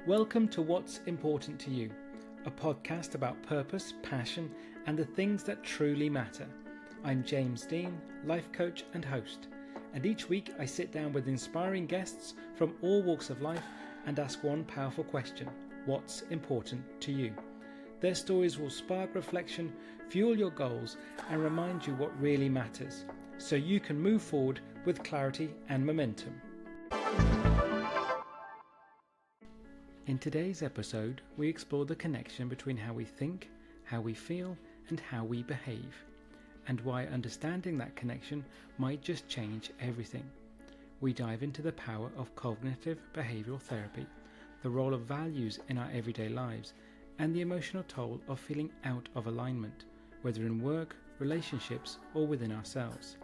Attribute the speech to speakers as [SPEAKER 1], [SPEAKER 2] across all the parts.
[SPEAKER 1] Welcome to What's Important to You, a podcast about purpose, passion, and the things that truly matter. I'm James Dean, life coach and host, and each week I sit down with inspiring guests from all walks of life and ask one powerful question: what's important to you? Their stories will spark reflection, fuel your goals, and remind you what really matters, so you can move forward with clarity and momentum. In today's episode, we explore the connection between how we think, how we feel, and how we behave, and why understanding that connection might just change everything. We dive into the power of cognitive behavioural therapy, the role of values in our everyday lives, and the emotional toll of feeling out of alignment, whether in work, relationships, or within ourselves.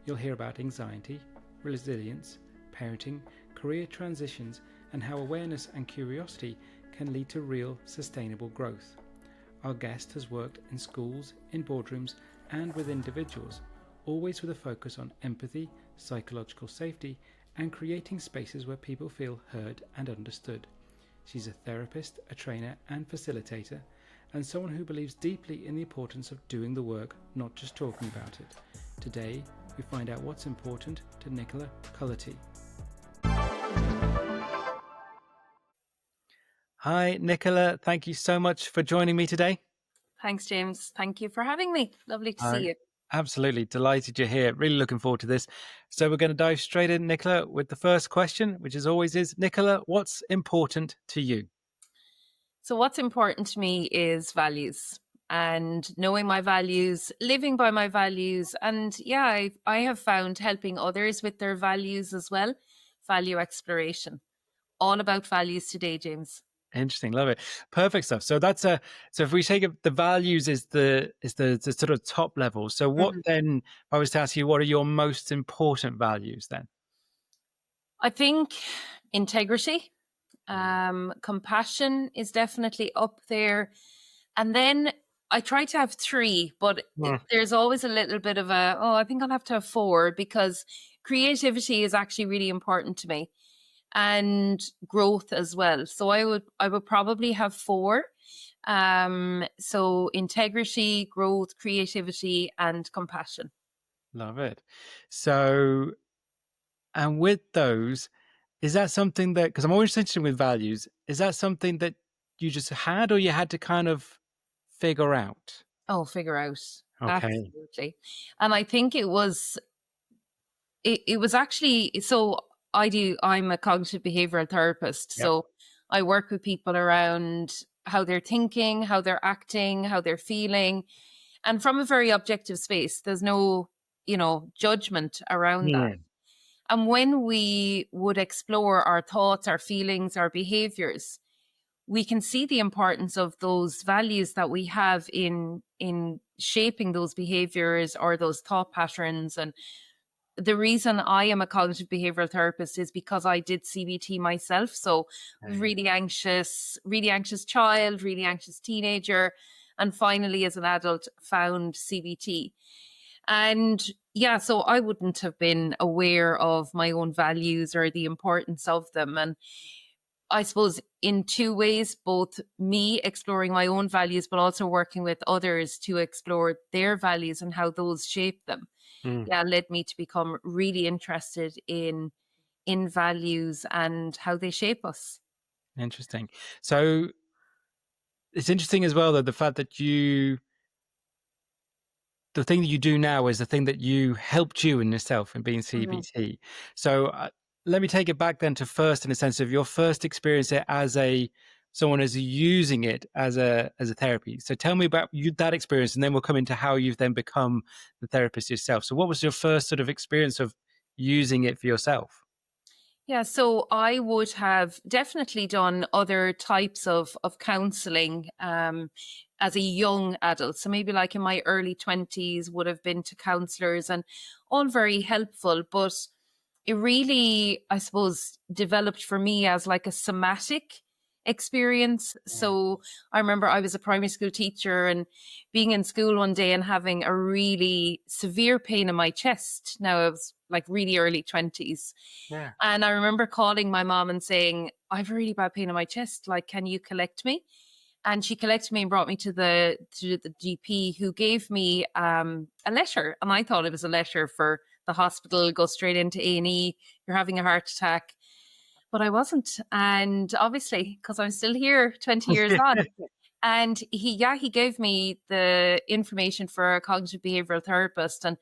[SPEAKER 1] You'll hear about anxiety, resilience, parenting, career transitions, and how awareness and curiosity can lead to real, sustainable growth. Our guest has worked in schools, in boardrooms, and with individuals, always with a focus on empathy, psychological safety, and creating spaces where people feel heard and understood. She's a therapist, a trainer, and facilitator, and someone who believes deeply in the importance of doing the work, not just talking about it. Today, we find out what's important to Nicola Culloty. Hi, Nicola. Thank you so much for joining me today.
[SPEAKER 2] Thanks, James. Thank you for having me. Lovely to see you.
[SPEAKER 1] Absolutely. Delighted you're here. Really looking forward to this. So we're going to dive straight in, Nicola, with the first question, which as always is, Nicola, what's important to you?
[SPEAKER 2] So what's important to me is values and knowing my values, living by my values. And yeah, I have found helping others with their values as well. Value exploration. All about values today, James.
[SPEAKER 1] Interesting, love it. Perfect stuff. So so if we take the values is the sort of top level. So what then, if I was to ask you, what are your most important values then?
[SPEAKER 2] I think integrity, compassion is definitely up there. And then I try to have 3, but there's always a little bit of I think I'll have to have 4, because creativity is actually really important to me, and growth as well. So I would probably have 4. So integrity, growth, creativity, and compassion.
[SPEAKER 1] Love it. So, and with those, is that something that, because I'm always interested with values, is that something that you just had or you had to kind of figure out?
[SPEAKER 2] Oh, figure out.
[SPEAKER 1] Okay.
[SPEAKER 2] Absolutely. And I think it was actually, so I'm a cognitive behavioural therapist.
[SPEAKER 1] Yep.
[SPEAKER 2] So I work with people around how they're thinking, how they're acting, how they're feeling, and from a very objective space. There's no, judgment around that. And when we would explore our thoughts, our feelings, our behaviours, we can see the importance of those values that we have in shaping those behaviours or those thought patterns. And the reason I am a cognitive behavioural therapist is because I did CBT myself. So really anxious child, really anxious teenager, and finally as an adult found CBT. And yeah, so I wouldn't have been aware of my own values or the importance of them. And I suppose in 2 ways, both me exploring my own values, but also working with others to explore their values and how those shape them. Led me to become really interested in values and how they shape us.
[SPEAKER 1] Interesting. So it's interesting as well, though, the fact that the thing that you do now is the thing that you helped you in yourself in being CBT. So let me take it back then to first, in a sense of your first experience as someone who's using it as a therapy. So tell me about that experience, and then we'll come into how you've then become the therapist yourself. So what was your first sort of experience of using it for yourself?
[SPEAKER 2] Yeah, so I would have definitely done other types of counselling as a young adult. So maybe like in my early 20s would have been to counsellors, and all very helpful. But it really, I suppose, developed for me as like a somatic experience. So I remember I was a primary school teacher and being in school one day and having a really severe pain in my chest. Now I was like really early 20s.
[SPEAKER 1] Yeah.
[SPEAKER 2] And I remember calling my mom and saying, I have a really bad pain in my chest. Like, can you collect me? And she collected me and brought me to the GP, who gave me a letter. And I thought it was a letter for the hospital, go straight into A&E, you're having a heart attack. But I wasn't. And obviously, because I'm still here 20 years on. And he gave me the information for a cognitive behavioural therapist. And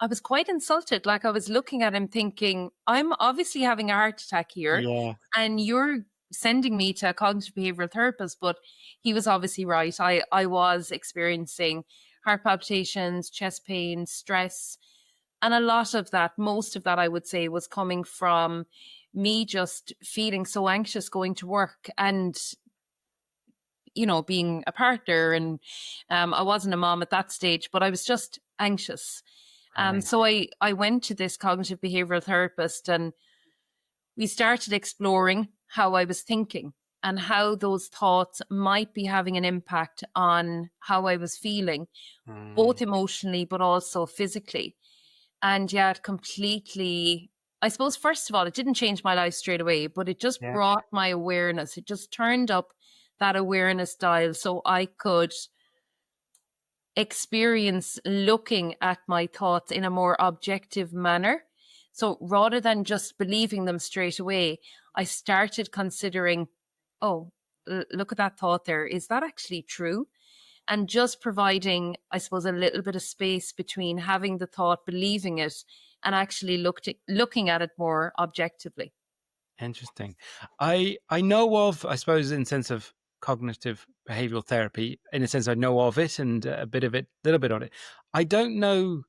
[SPEAKER 2] I was quite insulted. Like, I was looking at him thinking, I'm obviously having a heart attack here.
[SPEAKER 1] Yeah.
[SPEAKER 2] And you're sending me to a cognitive behavioural therapist. But he was obviously right. I was experiencing heart palpitations, chest pain, stress. And a lot of that, most of that, I would say, was coming from me just feeling so anxious going to work and, you know, being a partner. And I wasn't a mom at that stage, but I was just anxious. So I went to this cognitive behavioural therapist and we started exploring how I was thinking and how those thoughts might be having an impact on how I was feeling, both emotionally, but also physically. And yeah, it completely, I suppose, first of all, it didn't change my life straight away, but it just brought my awareness. It just turned up that awareness dial so I could experience looking at my thoughts in a more objective manner. So rather than just believing them straight away, I started considering, oh, look at that thought there. Is that actually true? And just providing, I suppose, a little bit of space between having the thought, believing it, and actually looking at it more objectively.
[SPEAKER 1] Interesting. I know of, I suppose, in sense of cognitive behavioral therapy, in a sense I know of it and a bit of it, a little bit on it. I don't know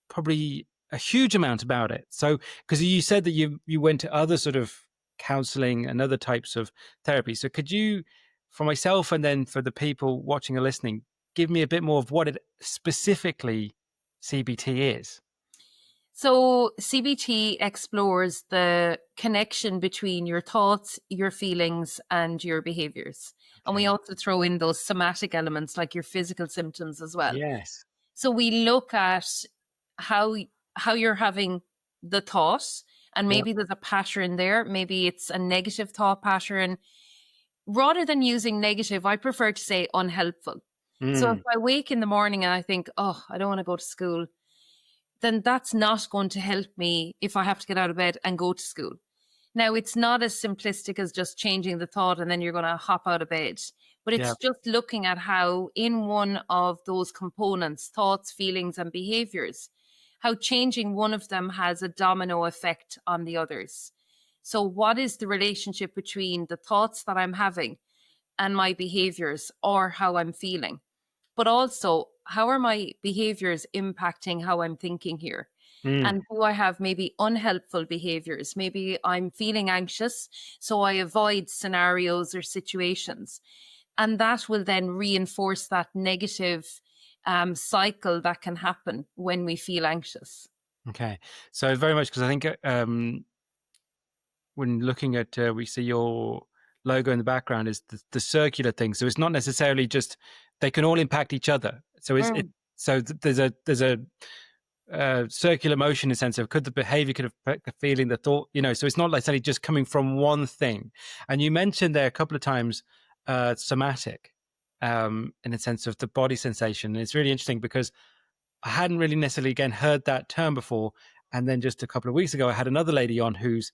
[SPEAKER 1] probably a huge amount about it. So, because you said that you went to other sort of counseling and other types of therapy. So could you, for myself and then for the people watching or listening, give me a bit more of what it specifically CBT is?
[SPEAKER 2] So CBT explores the connection between your thoughts, your feelings, and your behaviors. Okay. And we also throw in those somatic elements like your physical symptoms as well.
[SPEAKER 1] Yes.
[SPEAKER 2] So we look at how you're having the thought, and maybe there's a pattern there. Maybe it's a negative thought pattern. Rather than using negative, I prefer to say unhelpful. So if I wake in the morning and I think, oh, I don't want to go to school, then that's not going to help me if I have to get out of bed and go to school. Now, it's not as simplistic as just changing the thought and then you're going to hop out of bed. But it's just looking at how in one of those components, thoughts, feelings, and behaviors, how changing one of them has a domino effect on the others. So what is the relationship between the thoughts that I'm having and my behaviors or how I'm feeling? But also, how are my behaviors impacting how I'm thinking here? And do I have maybe unhelpful behaviors? Maybe I'm feeling anxious, so I avoid scenarios or situations. And that will then reinforce that negative cycle that can happen when we feel anxious.
[SPEAKER 1] Okay. So very much, because I think when looking at, we see your logo in the background is the circular thing. So it's not necessarily just, they can all impact each other. So there's a circular motion in the sense of could the behavior could affect the feeling, the thought, so it's not necessarily just coming from one thing. And you mentioned there a couple of times somatic in a sense of the body sensation. And it's really interesting because I hadn't really necessarily, again, heard that term before. And then just a couple of weeks ago, I had another lady on who's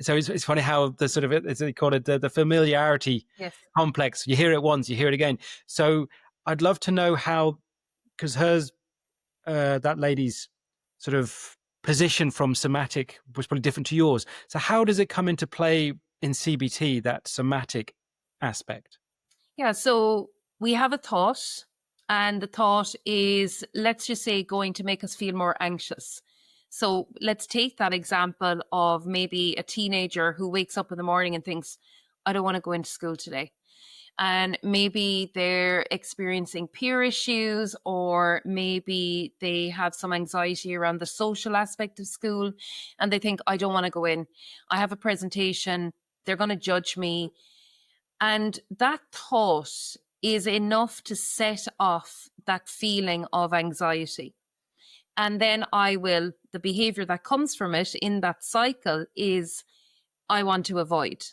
[SPEAKER 1] so it's funny how the sort of, as they call it, the familiarity complex. You hear it once, you hear it again. So I'd love to know how, because hers, that lady's sort of position from somatic was probably different to yours. So how does it come into play in CBT, that somatic aspect?
[SPEAKER 2] Yeah, so we have a thought, and the thought is, let's just say, going to make us feel more anxious. So let's take that example of maybe a teenager who wakes up in the morning and thinks, I don't want to go into school today. And maybe they're experiencing peer issues, or maybe they have some anxiety around the social aspect of school. And they think, I don't want to go in. I have a presentation. They're going to judge me. And that thought is enough to set off that feeling of anxiety. And then the behavior that comes from it in that cycle is I want to avoid.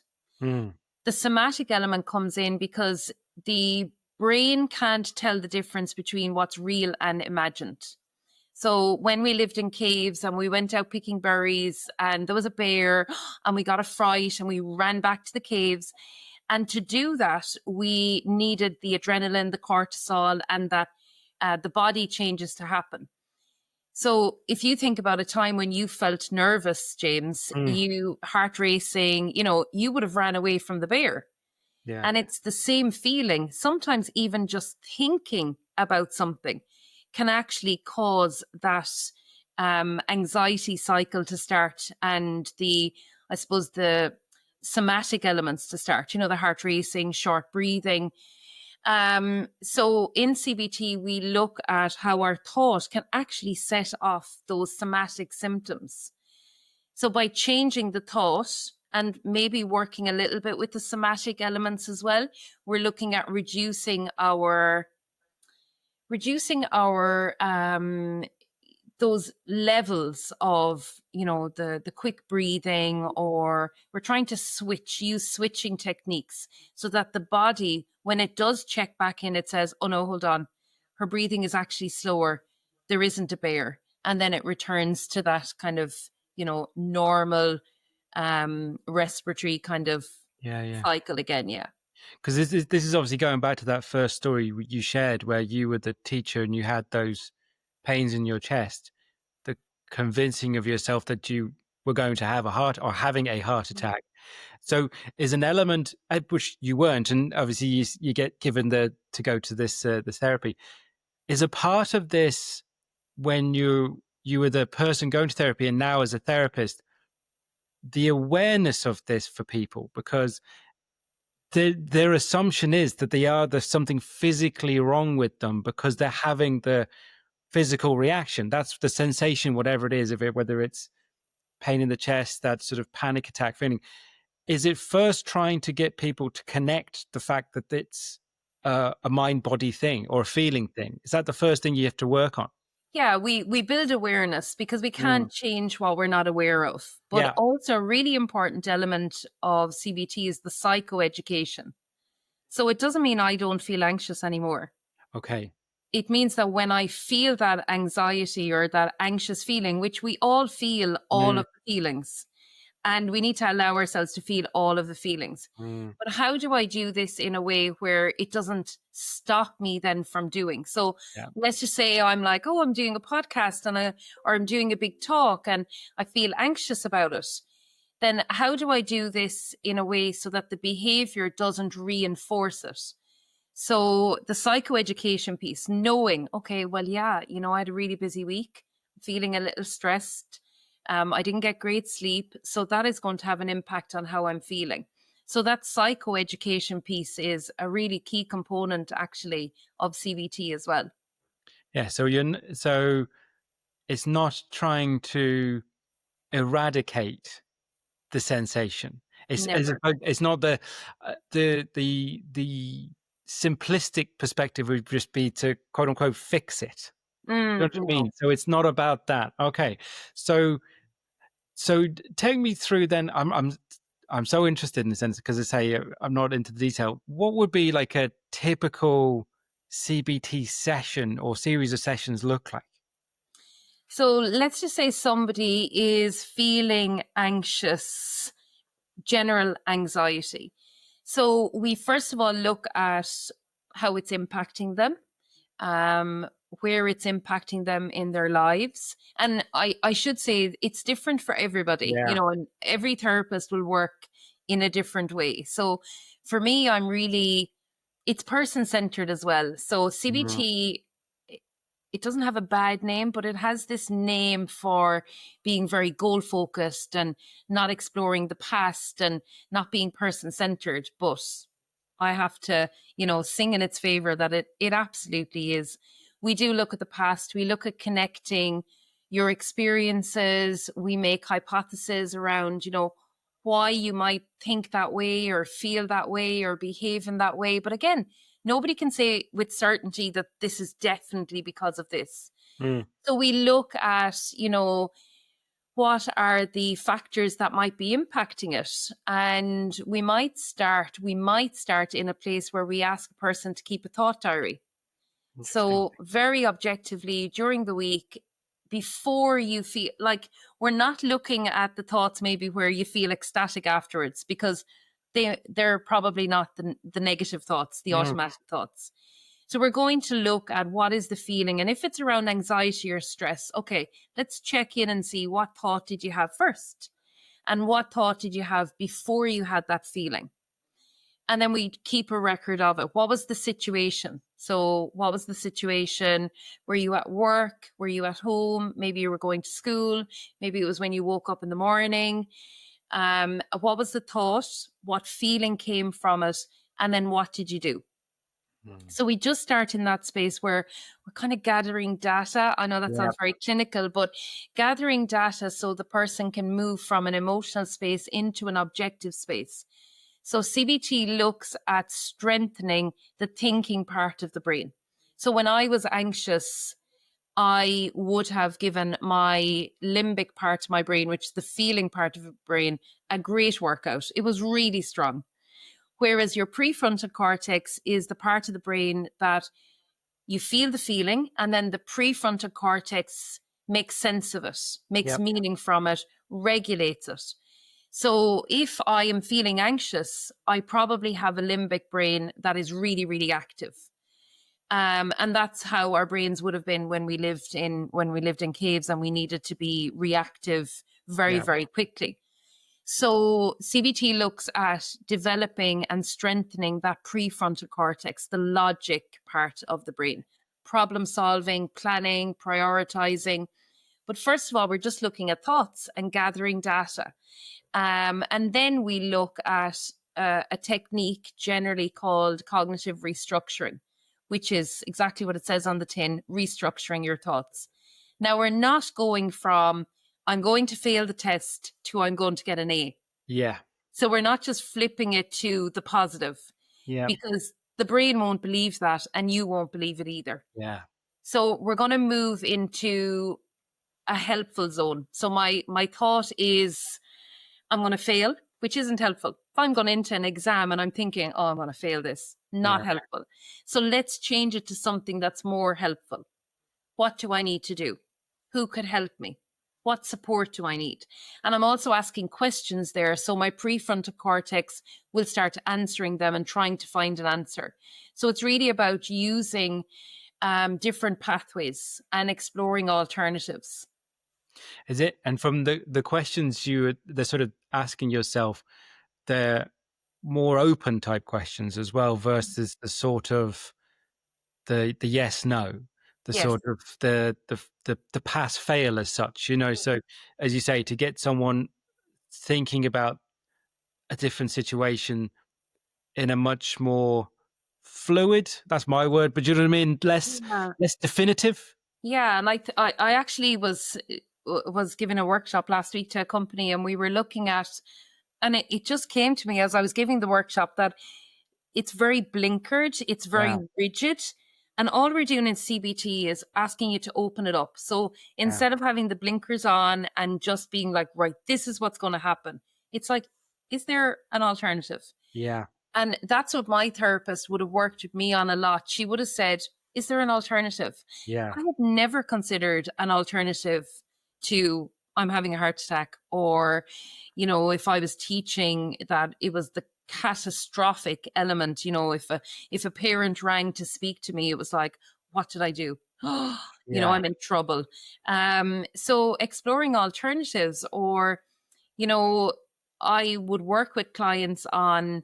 [SPEAKER 2] The somatic element comes in because the brain can't tell the difference between what's real and imagined. So when we lived in caves and we went out picking berries and there was a bear and we got a fright and we ran back to the caves. And to do that, we needed the adrenaline, the cortisol, and that the body changes to happen. So if you think about a time when you felt nervous, James, you heart racing, you would have ran away from the bear.
[SPEAKER 1] Yeah.
[SPEAKER 2] And it's the same feeling. Sometimes even just thinking about something can actually cause that anxiety cycle to start and the somatic elements to start, the heart racing, short breathing. So in CBT, we look at how our thought can actually set off those somatic symptoms. So by changing the thought and maybe working a little bit with the somatic elements as well, we're looking at reducing our those levels of, the quick breathing, or we're trying to use switching techniques so that the body, when it does check back in, it says, oh no, hold on, her breathing is actually slower. There isn't a bear. And then it returns to that kind of, normal respiratory kind of cycle again. Yeah.
[SPEAKER 1] Because this is obviously going back to that first story you shared where you were the teacher and you had those pains in your chest, the convincing of yourself that you were going to have having a heart attack. So is an element at which you weren't, and obviously you get given to go to this therapy. Is a part of this when you were the person going to therapy and now as a therapist, the awareness of this for people, because their assumption is that there's something physically wrong with them because they're having the physical reaction. That's the sensation, whatever it is, whether it's pain in the chest, that sort of panic attack feeling. Is it first trying to get people to connect the fact that it's a mind-body thing or a feeling thing? Is that the first thing you have to work on?
[SPEAKER 2] Yeah, we build awareness because we can't change what we're not aware of. But also a really important element of CBT is the psychoeducation. So it doesn't mean I don't feel anxious anymore.
[SPEAKER 1] Okay.
[SPEAKER 2] It means that when I feel that anxiety or that anxious feeling, which we all feel all of the feelings, and we need to allow ourselves to feel all of the feelings. But how do I do this in a way where it doesn't stop me then from doing? So let's just say I'm like, oh, I'm doing a podcast or I'm doing a big talk and I feel anxious about it. Then how do I do this in a way so that the behavior doesn't reinforce it? So the psychoeducation piece, knowing, okay, well, I had a really busy week, feeling a little stressed. I didn't get great sleep. So that is going to have an impact on how I'm feeling. So that psychoeducation piece is a really key component actually of CBT as well.
[SPEAKER 1] Yeah. So it's not trying to eradicate the sensation. It's not the simplistic perspective would just be to quote unquote fix it. You know what I mean? So it's not about that. Okay. So take me through then. I'm so interested in the sense because I say I'm not into the detail. What would be like a typical CBT session or series of sessions look like?
[SPEAKER 2] So let's just say somebody is feeling anxious, general anxiety. So we first of all look at how it's impacting them, where it's impacting them in their lives. And I should say it's different for everybody, and every therapist will work in a different way. So for me, it's person-centered as well. So CBT, it doesn't have a bad name, but it has this name for being very goal-focused and not exploring the past and not being person-centered. But I have to, sing in its favor that it absolutely is. We do look at the past. We look at connecting your experiences. We make hypotheses around, why you might think that way or feel that way or behave in that way. But again, nobody can say with certainty that this is definitely because of this. So we look at, what are the factors that might be impacting it? And we might start in a place where we ask a person to keep a thought diary. So very objectively during the week, before you feel like, we're not looking at the thoughts maybe where you feel ecstatic afterwards, because they're probably not the negative thoughts, the automatic thoughts. So we're going to look at what is the feeling. And if it's around anxiety or stress, okay, let's check in and see, what thought did you have first? And what thought did you have before you had that feeling? And then we keep a record of it. What was the situation? So what was the situation? Were you at work? Were you at home? Maybe you were going to school. Maybe it was when you woke up in the morning. What was the thought? What feeling came from it? And then what did you do? So we just start in that space where we're kind of gathering data. I know that sounds very clinical, but gathering data so the person can move from an emotional space into an objective space. So CBT looks at strengthening the thinking part of the brain. So when I was anxious, I would have given my limbic part of my brain, which is the feeling part of the brain, a great workout. It was really strong. Whereas your prefrontal cortex is the part of the brain that you feel the feeling, and then the prefrontal cortex makes sense of it, makes meaning from it, regulates it. So if I am feeling anxious, I probably have a limbic brain that is really, really active. And that's how our brains would have been when we lived in caves and we needed to be reactive very, very quickly. So CBT looks at developing and strengthening that prefrontal cortex, the logic part of the brain, problem solving, planning, prioritizing. But first of all, we're just looking at thoughts and gathering data. And then we look at a technique generally called cognitive restructuring, which is exactly what it says on the tin, restructuring your thoughts. Now, we're not going from I'm going to fail the test to I'm going to get an A.
[SPEAKER 1] Yeah.
[SPEAKER 2] So we're not just flipping it to the positive, because the brain won't believe that and you won't believe it either.
[SPEAKER 1] Yeah.
[SPEAKER 2] So we're going to move into a helpful zone. So my thought is I'm going to fail, which isn't helpful. If I'm going into an exam and I'm thinking, I'm going to fail this, not helpful. So let's change it to something that's more helpful. What do I need to do? Who could help me? What support do I need? And I'm also asking questions there. So my prefrontal cortex will start answering them and trying to find an answer. So it's really about using different pathways and exploring alternatives.
[SPEAKER 1] Is it? And from the questions they're sort of asking yourself, they're more open type questions as well, versus the sort of the yes, no, sort of the pass fail as such, So as you say, to get someone thinking about a different situation in a much more fluid, that's my word, but you know what I mean? Less definitive.
[SPEAKER 2] Yeah. And I actually was giving a workshop last week to a company, and we were looking at, and it just came to me as I was giving the workshop that it's very blinkered, it's very rigid. And all we're doing in CBT is asking you to open it up. So instead of having the blinkers on and just being like, right, this is what's going to happen, it's like, is there an alternative?
[SPEAKER 1] Yeah.
[SPEAKER 2] And that's what my therapist would have worked with me on a lot. She would have said, is there an alternative?
[SPEAKER 1] Yeah.
[SPEAKER 2] I had never considered an alternative to I'm having a heart attack, or, if I was teaching that it was the catastrophic element, if a parent rang to speak to me, it was like, what did I do? I'm in trouble. So exploring alternatives, or, I would work with clients on,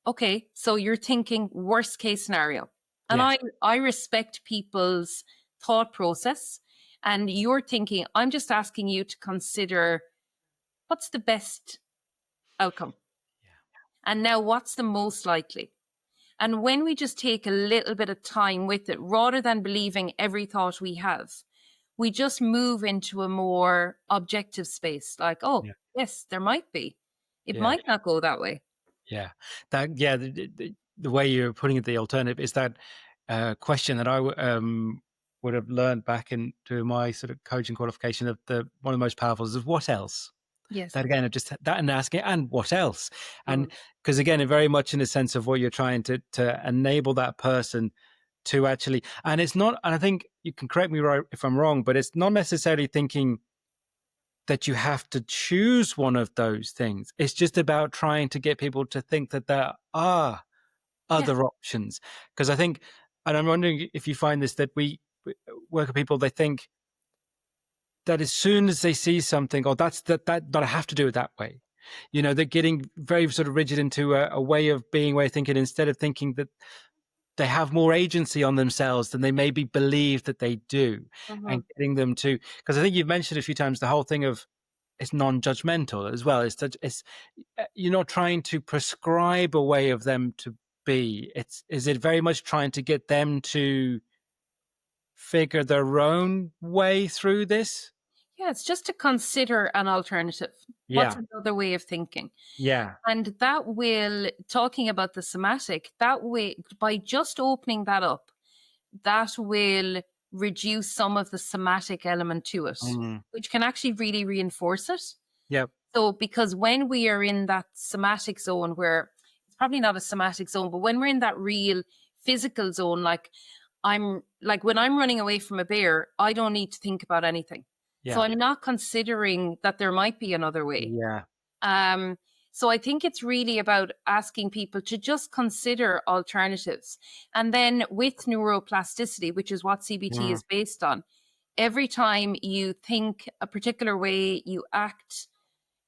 [SPEAKER 2] okay, so you're thinking worst case scenario. And I respect people's thought process. And you're thinking, I'm just asking you to consider what's the best outcome. And now what's the most likely? And when we just take a little bit of time with it, rather than believing every thought we have, we just move into a more objective space. Like, yes, there might be. It might not go that way.
[SPEAKER 1] Yeah. The way you're putting it, the alternative is that question that I would have learned back into my sort of coaching qualification of one of the most powerful is what else?
[SPEAKER 2] Yes.
[SPEAKER 1] That again, of just that and asking, and what else? And
[SPEAKER 2] Mm.
[SPEAKER 1] because again, very much in the sense of what you're trying to enable that person to actually, and it's not, and I think you can correct me right if I'm wrong, but it's not necessarily thinking that you have to choose one of those things. It's just about trying to get people to think that there are other options. Because I think, and I'm wondering if you find this, that we work with people, they think that as soon as they see something, that I have to do it that way. You know, they're getting very sort of rigid into a way of being, way of thinking, instead of thinking that they have more agency on themselves than they maybe believe that they do.
[SPEAKER 2] Mm-hmm.
[SPEAKER 1] And getting them to, because I think you've mentioned a few times the whole thing of it's non-judgmental as well. It's you're not trying to prescribe a way of them to be. Is it very much trying to get them to figure their own way through this?
[SPEAKER 2] Yeah, it's just to consider an alternative.
[SPEAKER 1] Yeah.
[SPEAKER 2] What's another way of thinking?
[SPEAKER 1] Yeah.
[SPEAKER 2] And that will, talking about the somatic, that way, by just opening that up, that will reduce some of the somatic element to it, which can actually really reinforce it.
[SPEAKER 1] Yep.
[SPEAKER 2] So, because when we are in that somatic zone, where it's probably not a somatic zone, but when we're in that real physical zone, like when I'm running away from a bear, I don't need to think about anything.
[SPEAKER 1] Yeah.
[SPEAKER 2] So I'm not considering that there might be another way.
[SPEAKER 1] Yeah.
[SPEAKER 2] So I think it's really about asking people to just consider alternatives. And then with neuroplasticity, which is what CBT is based on, every time you think a particular way, you act,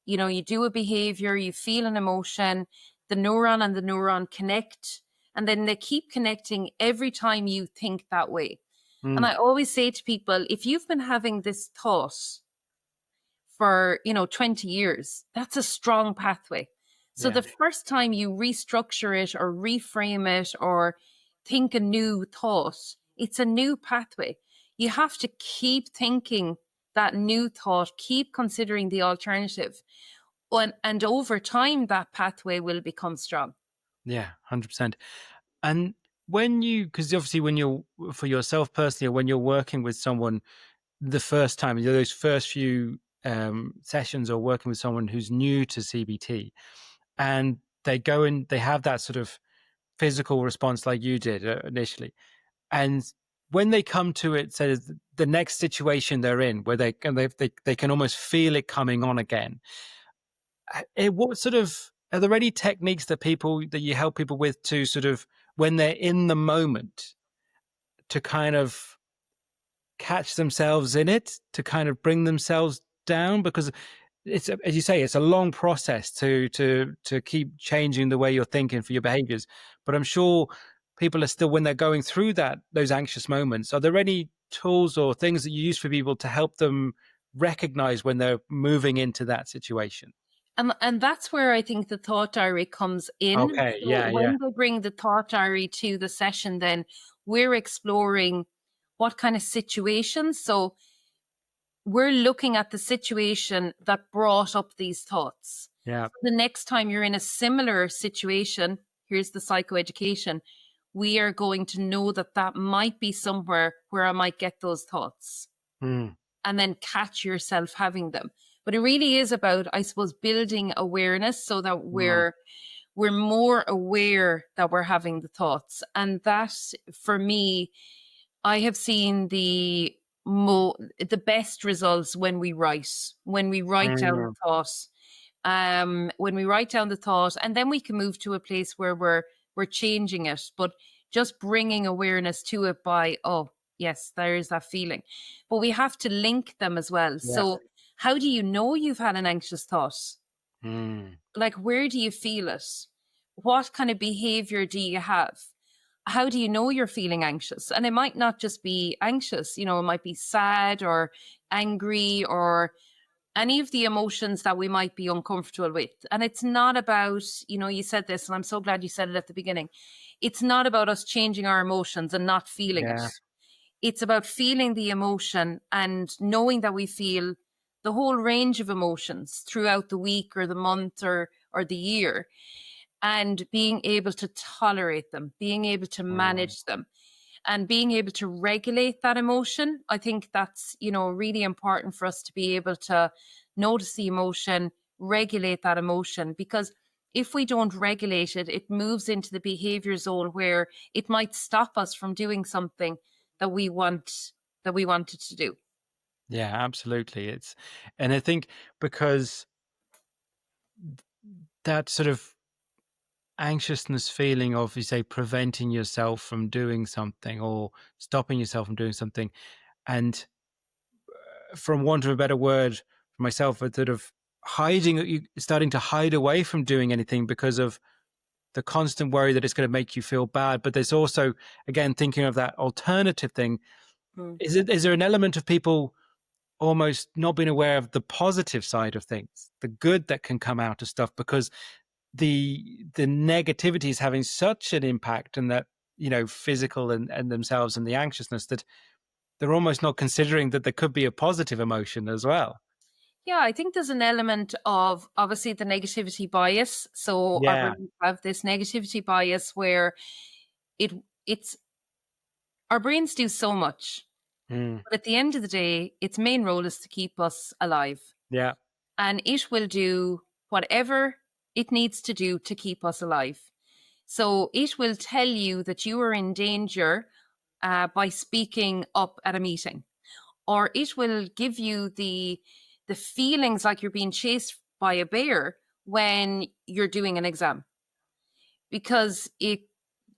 [SPEAKER 2] you do a behavior, you feel an emotion, the neuron and the neuron connect, and then they keep connecting every time you think that way. And I always say to people, if you've been having this thought for 20 years, that's a strong pathway. So the first time you restructure it or reframe it or think a new thought, it's a new pathway. You have to keep thinking that new thought, keep considering the alternative, and over time that pathway will become strong.
[SPEAKER 1] Yeah, 100%. And because obviously when you're, for yourself personally, or when you're working with someone the first time, those first few sessions, or working with someone who's new to CBT, and they go and they have that sort of physical response like you did initially, and when they come to it, say the next situation they're in, where they can almost feel it coming on again, what sort of, are there any techniques that you help people with to sort of, when they're in the moment, to kind of catch themselves in it, to kind of bring themselves down? Because it's, as you say, it's a long process to keep changing the way you're thinking for your behaviors. But I'm sure people are still, when they're going through those anxious moments, are there any tools or things that you use for people to help them recognize when they're moving into that situation?
[SPEAKER 2] And that's where I think the thought diary comes in.
[SPEAKER 1] Okay.
[SPEAKER 2] So when they bring the thought diary to the session, then we're exploring what kind of situations. So we're looking at the situation that brought up these thoughts.
[SPEAKER 1] Yeah.
[SPEAKER 2] So the next time you're in a similar situation, here's the psychoeducation, we are going to know that might be somewhere where I might get those thoughts, and then catch yourself having them. But it really is about, I suppose, building awareness so that we're more aware that we're having the thoughts. And that, for me, I have seen the best results when we write down the thought. When we write down the thought, and then we can move to a place where we're changing it, but just bringing awareness to it by, oh yes, there is that feeling. But we have to link them as well.
[SPEAKER 1] Yeah.
[SPEAKER 2] So how do you know you've had an anxious thought? Like, where do you feel it? What kind of behavior do you have? How do you know you're feeling anxious? And it might not just be anxious, it might be sad or angry or any of the emotions that we might be uncomfortable with. And it's not about, you said this, and I'm so glad you said it at the beginning. It's not about us changing our emotions and not feeling it. It's about feeling the emotion and knowing that we feel the whole range of emotions throughout the week or the month or or the year, and being able to tolerate them, being able to manage them, and being able to regulate that emotion. I think that's, really important for us to be able to notice the emotion, regulate that emotion, because if we don't regulate it, it moves into the behavior zone where it might stop us from doing something that we wanted to do.
[SPEAKER 1] Yeah, absolutely. And I think because that sort of anxiousness feeling of, you say, preventing yourself from doing something or stopping yourself from doing something, and from want of a better word for myself, but sort of starting to hide away from doing anything because of the constant worry that it's going to make you feel bad. But there's also, again, thinking of that alternative thing.
[SPEAKER 2] Mm.
[SPEAKER 1] Is there an element of people almost not being aware of the positive side of things, the good that can come out of stuff, because the negativity is having such an impact, and that, physical and themselves, and the anxiousness, that they're almost not considering that there could be a positive emotion as well.
[SPEAKER 2] Yeah, I think there's an element of obviously the negativity bias. So our
[SPEAKER 1] Yeah.
[SPEAKER 2] brains have this negativity bias where it it's our brains do so much,
[SPEAKER 1] Mm.
[SPEAKER 2] but at the end of the day, its main role is to keep us alive.
[SPEAKER 1] Yeah.
[SPEAKER 2] And it will do whatever it needs to do to keep us alive. So it will tell you that you are in danger by speaking up at a meeting, or it will give you the feelings like you're being chased by a bear when you're doing an exam, because it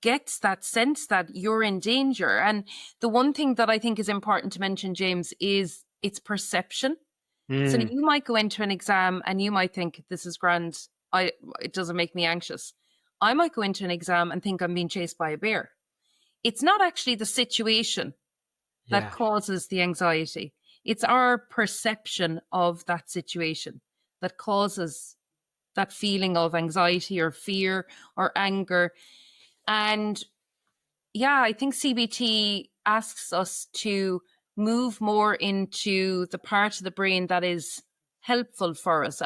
[SPEAKER 2] gets that sense that you're in danger. And the one thing that I think is important to mention, James, is its perception. So
[SPEAKER 1] Mm.
[SPEAKER 2] you might go into an exam and you might think this is grand. It doesn't make me anxious. I might go into an exam and think I'm being chased by a bear. It's not actually the situation that
[SPEAKER 1] Yeah.
[SPEAKER 2] causes the anxiety. It's our perception of that situation that causes that feeling of anxiety or fear or anger. And yeah, I think CBT asks us to move more into the part of the brain that is helpful for us.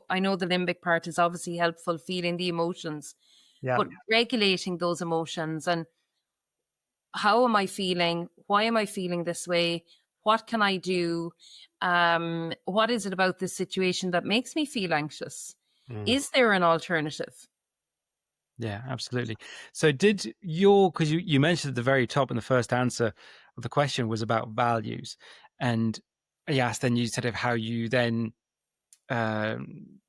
[SPEAKER 2] I know the limbic part is obviously helpful, feeling the emotions,
[SPEAKER 1] Yeah.
[SPEAKER 2] but regulating those emotions and how am I feeling? Why am I feeling this way? What can I do? What is it about this situation that makes me feel anxious?
[SPEAKER 1] Mm.
[SPEAKER 2] Is there an alternative?
[SPEAKER 1] Yeah, absolutely. So because you mentioned at the very top in the first answer of the question was about values, and yes, then you said of how you then um,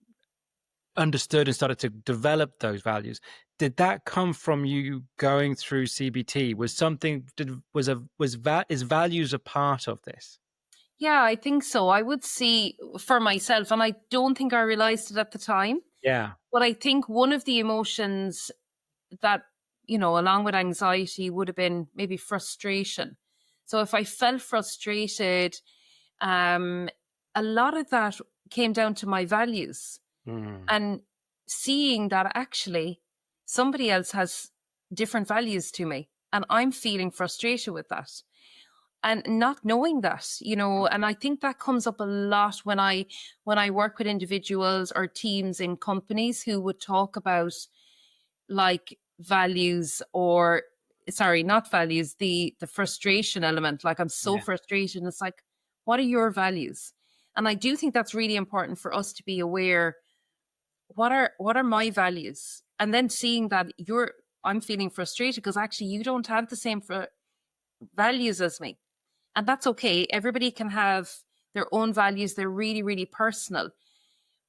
[SPEAKER 1] understood and started to develop those values. Did that come from you going through CBT? Is values a part of this?
[SPEAKER 2] Yeah, I think so. I would see for myself, and I don't think I realized it at the time,
[SPEAKER 1] Yeah.
[SPEAKER 2] but I think one of the emotions that, along with anxiety would have been maybe frustration. So if I felt frustrated, um, a lot of that came down to my values
[SPEAKER 1] Mm.
[SPEAKER 2] and seeing that actually somebody else has different values to me and I'm feeling frustrated with that and not knowing that, and I think that comes up a lot when I work with individuals or teams in companies who would talk about like values, or sorry, not values, the frustration element. Like, I'm so
[SPEAKER 1] Yeah.
[SPEAKER 2] frustrated, and it's like, what are your values? And I do think that's really important for us to be aware, what are my values, and then seeing that I'm feeling frustrated because actually you don't have the same values as me, and that's okay. Everybody can have their own values. They're really, really personal.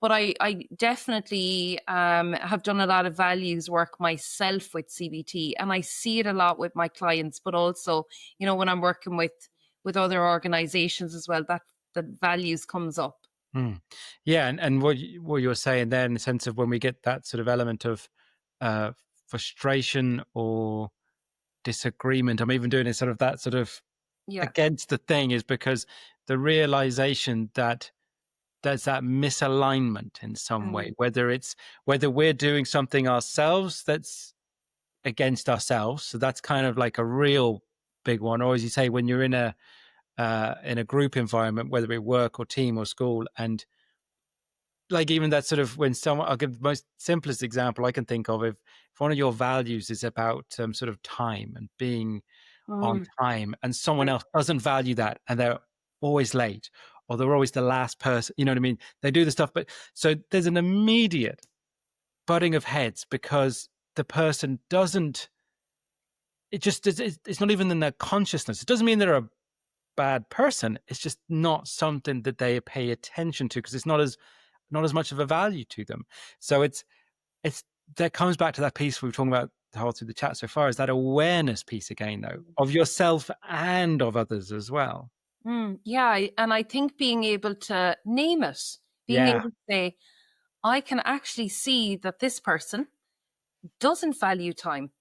[SPEAKER 2] But I definitely have done a lot of values work myself with CBT, and I see it a lot with my clients, but also, when I'm working with other organizations as well, that the values comes up.
[SPEAKER 1] Mm. Yeah, and what you're saying there, in the sense of when we get that sort of element of uh, frustration or disagreement, I'm even doing it sort of that sort of
[SPEAKER 2] Yeah.
[SPEAKER 1] against the thing, is because the realization that there's that misalignment in some way,
[SPEAKER 2] Mm.
[SPEAKER 1] whether we're doing something ourselves that's against ourselves. So that's kind of like a real big one. Or as you say, when you're in a group environment, whether it work or team or school, and like even that sort of when someone, I'll give the most simplest example I can think of. If one of your values is about sort of time and being on time, and someone else doesn't value that, and they're always late, or they're always the last person, you know what I mean? They do the stuff, but so there's an immediate butting of heads because the person doesn't, it's not even in their consciousness. It doesn't mean they're a bad person. It's just not something that they pay attention to because it's not as much of a value to them. So it's that comes back to that piece we were talking about all through the chat so far, is that awareness piece again, though, of yourself and of others as well.
[SPEAKER 2] Yeah, and I think being able to name it, being able to say, I can actually see that this person doesn't value time,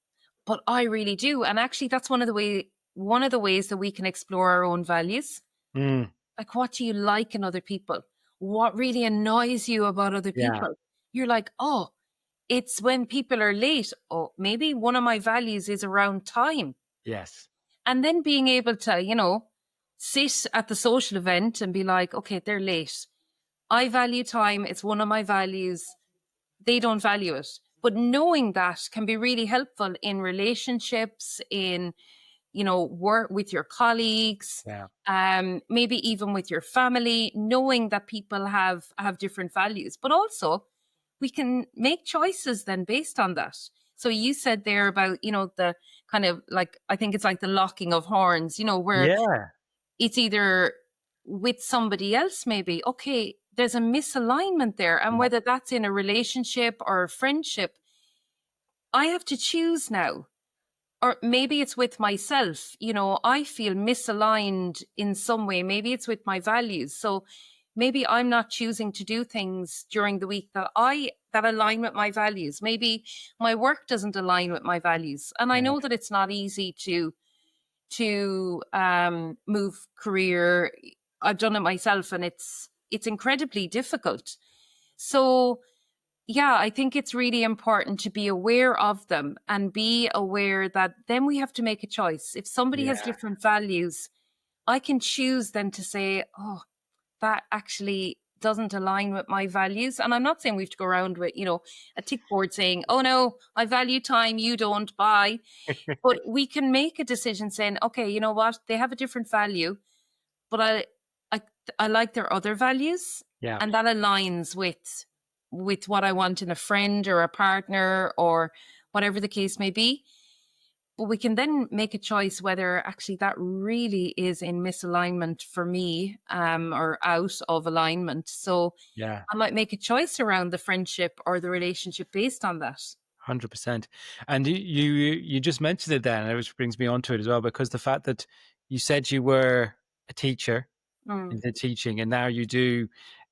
[SPEAKER 2] but I really do. And actually, that's one of the ways that we can explore our own values. Like, what do you like in other people? What really annoys you about other people? You're like, oh, it's when people are late. Oh, maybe one of my values is around time.
[SPEAKER 1] Yes.
[SPEAKER 2] And then being able to, sit at the social event and be like, okay, they're late. I value time. It's one of my values. They don't value it. But knowing that can be really helpful in relationships, in, work with your colleagues, maybe even with your family, knowing that people have different values. But also, we can make choices then based on that. So you said there about, the kind of like, I think it's like the locking of horns, where it's either with somebody else, maybe, okay, there's a misalignment there. And whether that's in a relationship or a friendship, I have to choose now. Or maybe it's with myself, I feel misaligned in some way. Maybe it's with my values. So maybe I'm not choosing to do things during the week that align with my values. Maybe my work doesn't align with my values. And I know that it's not easy to move career. I've done it myself, and it's incredibly difficult. So yeah, I think it's really important to be aware of them and be aware that then we have to make a choice. If somebody has different values, I can choose then to say, oh, that actually doesn't align with my values. And I'm not saying we have to go around with, a tick board saying, oh no, I value time, you don't, bye. But we can make a decision saying, okay, you know what? They have a different value, but I like their other values. And that aligns with what I want in a friend or a partner or whatever the case may be. But we can then make a choice whether actually that really is in misalignment for me, or out of alignment. So I might make a choice around the friendship or the relationship based on that.
[SPEAKER 1] 100%. And you just mentioned it then, which brings me on to it as well, because the fact that you said you were a teacher into teaching, and now you do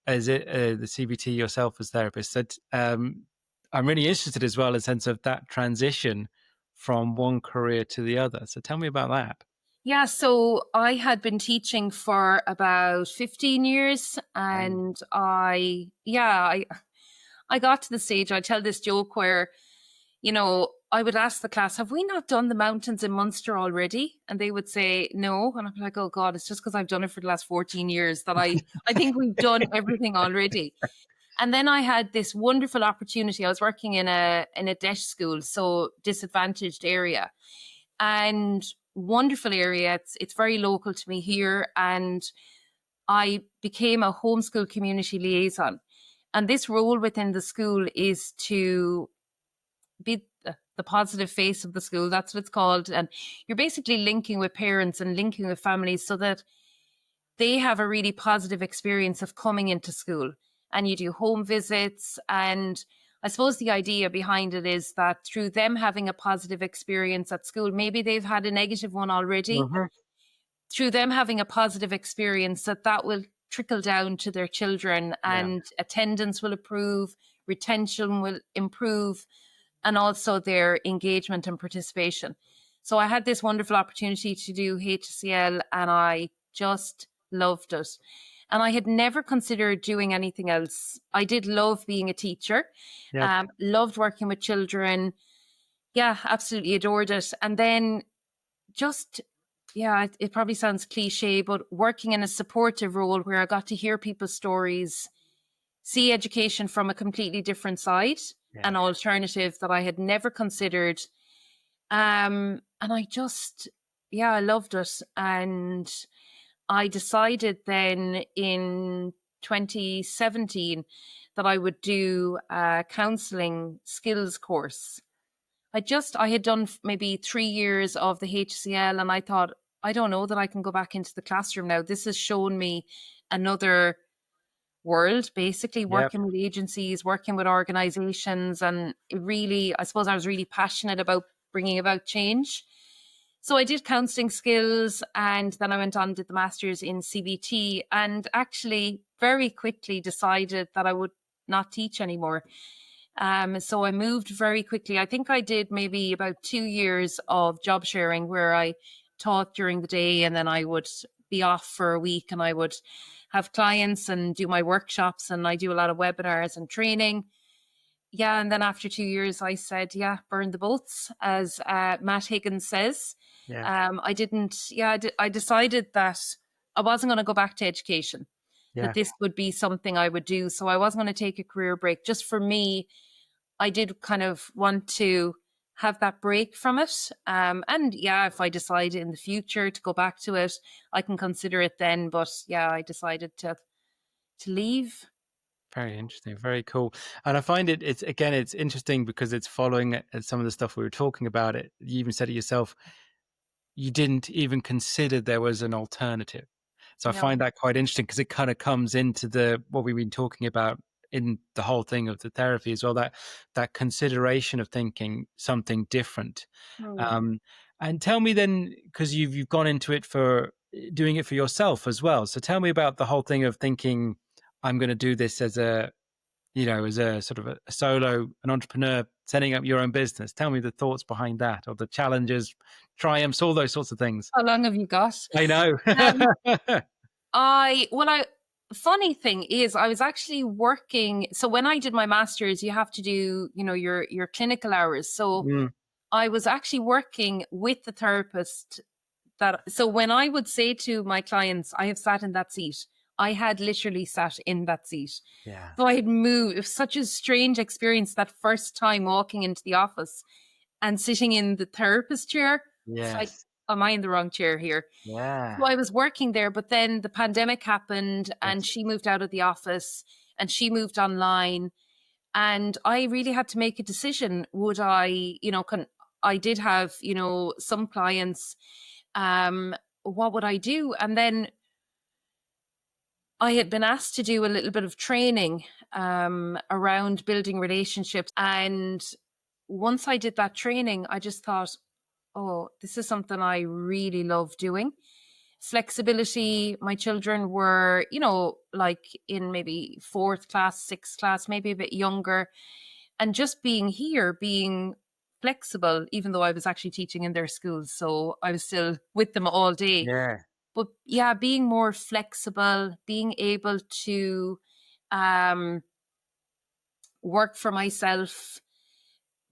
[SPEAKER 1] as the CBT yourself as therapist. That I'm really interested as well in the sense of that transition from one career to the other. So tell me about that.
[SPEAKER 2] Yeah, so I had been teaching for about 15 years, and I got to the stage, I tell this joke where, I would ask the class, have we not done the mountains in Munster already? And they would say no. And I'm like, oh God, it's just because I've done it for the last 14 years that I think we've done everything already. And then I had this wonderful opportunity. I was working in a deaf school, so disadvantaged area, and wonderful area. It's very local to me here. And I became a homeschool community liaison. And this role within the school is to be the positive face of the school. That's what it's called. And you're basically linking with parents and linking with families so that they have a really positive experience of coming into school. And you do home visits. And I suppose the idea behind it is that through them having a positive experience at school, maybe they've had a negative one already. Through them having a positive experience, that will trickle down to their children, and attendance will improve, retention will improve, and also their engagement and participation. So I had this wonderful opportunity to do HCL, and I just loved it. And I had never considered doing anything else. I did love being a teacher, loved working with children. Yeah, absolutely adored it. And then just, it probably sounds cliche, but working in a supportive role where I got to hear people's stories, see education from a completely different side, an alternative that I had never considered. And I just, I loved it. And I decided then in 2017 that I would do a counselling skills course. I had done maybe 3 years of the HCL, and I thought, I don't know that I can go back into the classroom now. This has shown me another world, basically working with agencies, working with organizations. And it really, I suppose I was really passionate about bringing about change. So I did counselling skills, and then I went on and did the master's in CBT, and actually very quickly decided that I would not teach anymore. So I moved very quickly. I think I did maybe about 2 years of job sharing where I taught during the day, and then I would be off for a week and I would have clients and do my workshops, and I do a lot of webinars and training. Yeah, and then after 2 years, I said, burn the boats, as Matt Higgins says. I didn't, I decided that I wasn't going to go back to education, that this would be something I would do. So I wasn't going to take a career break. Just for me, I did kind of want to have that break from it. And if I decide in the future to go back to it, I can consider it then. But I decided to leave.
[SPEAKER 1] Very interesting. Very cool. And I find it's interesting because it's following some of the stuff we were talking about. You even said it yourself, you didn't even consider there was an alternative. So I find that quite interesting because it kind of comes into what we've been talking about in the whole thing of the therapy as well, that consideration of thinking something different. And tell me then, because you've gone into it for doing it for yourself as well. So tell me about the whole thing of thinking, I'm going to do this as a sort of a solo, an entrepreneur, setting up your own business. Tell me the thoughts behind that, or the challenges, triumphs, all those sorts of things.
[SPEAKER 2] How long have you got?
[SPEAKER 1] I know.
[SPEAKER 2] Funny thing is, I was actually working. So when I did my master's, you have to do, your clinical hours. So I was actually working with the therapist so when I would say to my clients, I have sat in that seat, I had literally sat in that seat. So I had moved. It was such a strange experience that first time walking into the office and sitting in the therapist chair.
[SPEAKER 1] Yes.
[SPEAKER 2] Am I in the wrong chair here?
[SPEAKER 1] Yeah.
[SPEAKER 2] So I was working there, but then the pandemic happened and she moved out of the office and she moved online. And I really had to make a decision. Would I, I did have, some clients. What would I do? And then I had been asked to do a little bit of training around building relationships. And once I did that training, I just thought, oh, this is something I really love doing. Flexibility. My children were, like in maybe 4th class, 6th class, maybe a bit younger. And just being here, being flexible, even though I was actually teaching in their schools. So I was still with them all day.
[SPEAKER 1] Yeah.
[SPEAKER 2] But being more flexible, being able to work for myself,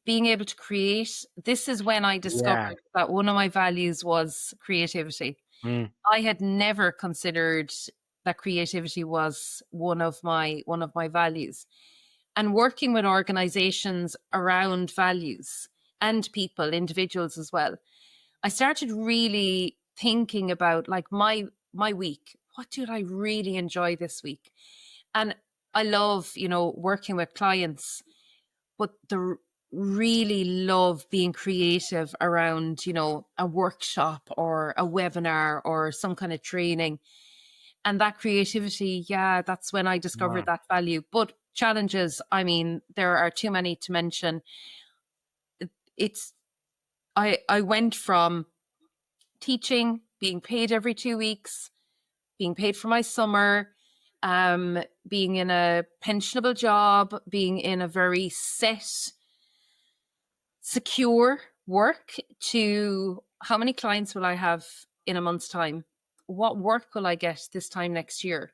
[SPEAKER 2] being able to create. This is when I discovered that one of my values was creativity. I had never considered that creativity was one of my values. And working with organizations around values and people, individuals as well, I started really thinking about like my week. What did I really enjoy this week? And I love, working with clients, but really love being creative around, a workshop or a webinar or some kind of training. And that creativity, that's when I discovered that value. But challenges, I mean, there are too many to mention. I went from teaching, being paid every 2 weeks, being paid for my summer, being in a pensionable job, being in a very set, secure work, to how many clients will I have in a month's time? What work will I get this time next year?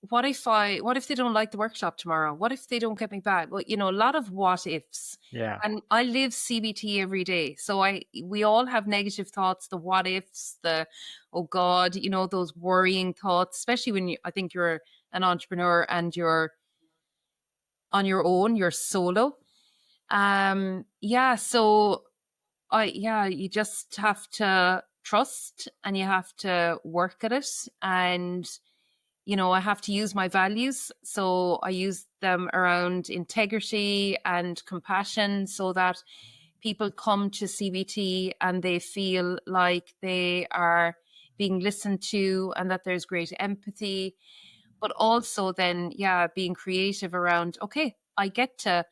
[SPEAKER 2] What if they don't like the workshop tomorrow? What if they don't get me back? Well, a lot of what ifs.
[SPEAKER 1] Yeah.
[SPEAKER 2] And I live CBT every day. So we all have negative thoughts, the what ifs, the, oh God, those worrying thoughts, especially when I think you're an entrepreneur and you're on your own, you're solo. You just have to trust and you have to work at it. And, I have to use my values. So I use them around integrity and compassion so that people come to CBT and they feel like they are being listened to and that there's great empathy. But also then, being creative around, okay, I get to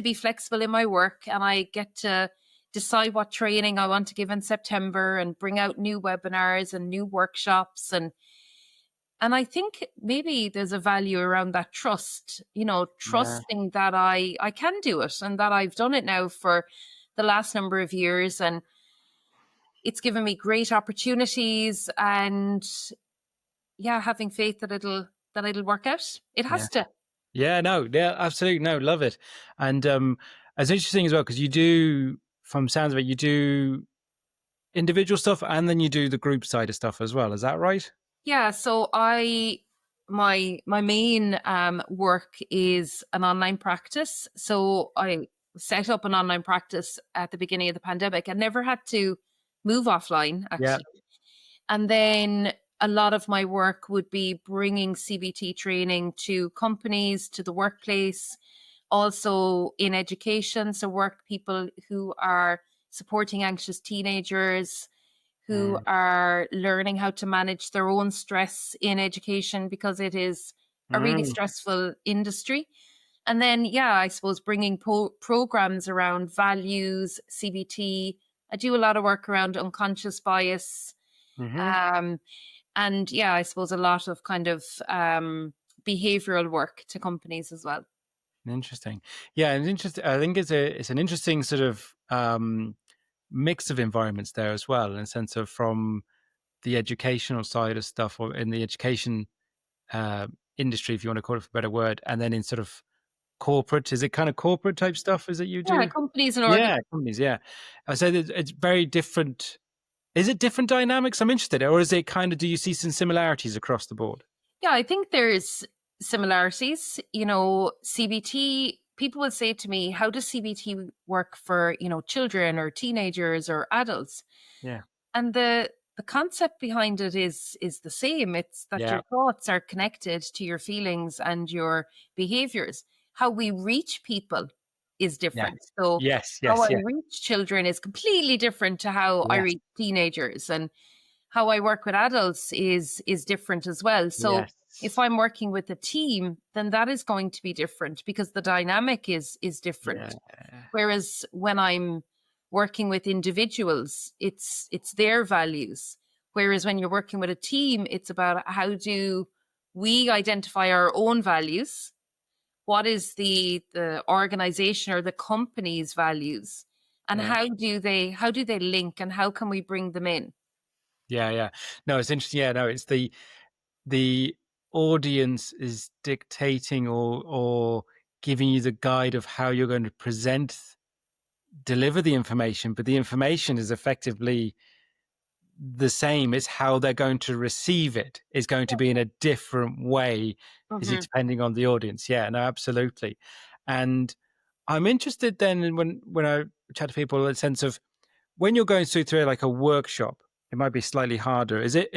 [SPEAKER 2] be flexible in my work and I get to decide what training I want to give in September and bring out new webinars and new workshops. And I think maybe there's a value around that trust, trusting that I can do it and that I've done it now for the last number of years. And it's given me great opportunities and having faith that it'll work out. It has to.
[SPEAKER 1] Yeah, no, yeah, absolutely. No, love it. And it's interesting as well, because you do, from sounds of it, you do individual stuff and then you do the group side of stuff as well. Is that right?
[SPEAKER 2] Yeah. So my main work is an online practice. So I set up an online practice at the beginning of the pandemic. I never had to move offline, actually. Yeah. And then a lot of my work would be bringing CBT training to companies, to the workplace, also in education. So work people who are supporting anxious teenagers, who are learning how to manage their own stress in education, because it is a really stressful industry. And then, I suppose bringing programs around values, CBT. I do a lot of work around unconscious bias. And I suppose a lot of kind of behavioral work to companies as well.
[SPEAKER 1] Interesting. Yeah, and interesting. I think it's an interesting sort of mix of environments there as well, in a sense of from the educational side of stuff, or in the education industry, if you want to call it for a better word, and then in sort of corporate. Is it kind of corporate type stuff? Is it you do?
[SPEAKER 2] Yeah, companies and organizations.
[SPEAKER 1] Yeah, companies. Yeah, I say that it's very different. Is it different dynamics? I'm interested, or is it kind of? Do you see some similarities across the board?
[SPEAKER 2] Yeah, I think there's similarities. CBT. People would say to me, "How does CBT work for children or teenagers or adults?"
[SPEAKER 1] Yeah,
[SPEAKER 2] and the concept behind it is the same. It's that your thoughts are connected to your feelings and your behaviors. How we reach people is different. So how I reach children is completely different to how I reach teenagers, and how I work with adults is different as well. So if I'm working with a team, then that is going to be different because the dynamic is different. Whereas when I'm working with individuals, it's their values. Whereas when you're working with a team, it's about how do we identify our own values? What is the organization or the company's values? And how do they link, and how can we bring them in?
[SPEAKER 1] Yeah. No, it's interesting. Yeah, no, it's the audience is dictating or giving you the guide of how you're going to deliver the information, but the information is effectively the same. It's how they're going to receive it is going to be in a different way, is it depending on the audience. Yeah, no, absolutely. And I'm interested then in when I chat to people, in a sense of when you're going through like a workshop, it might be slightly harder. Is it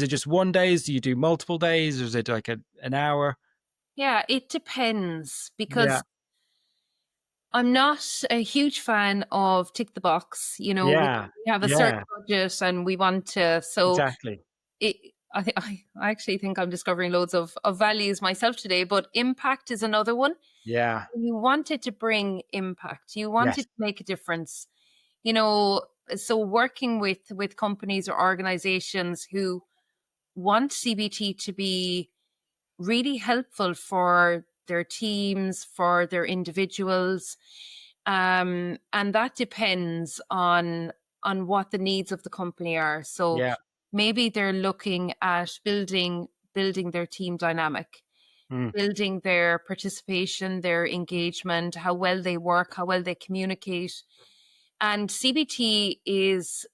[SPEAKER 1] just one day? Do you do multiple days? Or is it like an hour?
[SPEAKER 2] Yeah, it depends, because I'm not a huge fan of tick the box. We have a certain budget and we want to. So
[SPEAKER 1] exactly.
[SPEAKER 2] I actually think I'm discovering loads of values myself today, but impact is another one.
[SPEAKER 1] Yeah.
[SPEAKER 2] You want it to bring impact. You want it to make a difference. So working with companies or organizations who want CBT to be really helpful for their teams, for their individuals. And that depends on what the needs of the company are. So maybe they're looking at building their team dynamic, building their participation, their engagement, how well they work, how well they communicate. And CBT is,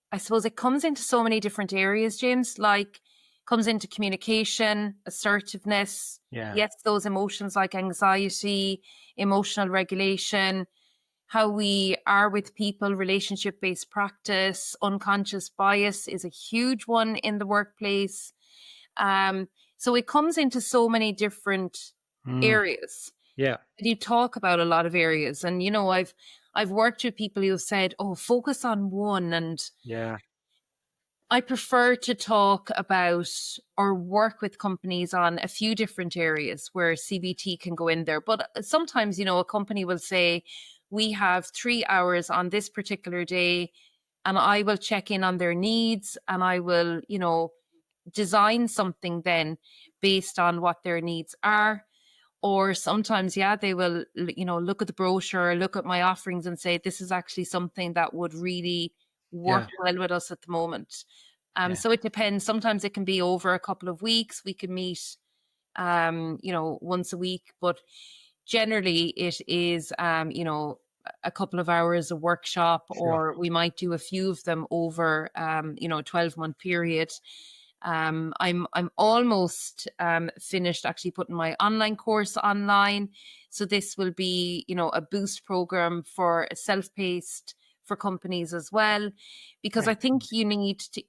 [SPEAKER 2] I suppose it comes into so many different areas, James, like comes into communication, assertiveness.
[SPEAKER 1] Yeah.
[SPEAKER 2] Yes, those emotions like anxiety, emotional regulation, how we are with people, relationship-based practice, unconscious bias is a huge one in the workplace. So it comes into so many different areas.
[SPEAKER 1] Yeah.
[SPEAKER 2] You talk about a lot of areas, and I've worked with people who have said, "Oh, focus on one," and
[SPEAKER 1] Yeah.
[SPEAKER 2] I prefer to talk about or work with companies on a few different areas where CBT can go in there. But sometimes, a company will say, we have 3 hours on this particular day, and I will check in on their needs, and I will, design something then based on what their needs are. Or sometimes, they will, look at the brochure, look at my offerings and say, this is actually something that would really work well with us at the moment. So it depends. Sometimes it can be over a couple of weeks. We can meet, once a week, but generally it is, a couple of hours a workshop, or we might do a few of them over, 12-month period. I'm almost finished actually putting my online course online. So this will be, a boost program for self-paced for companies as well, because I think you need to,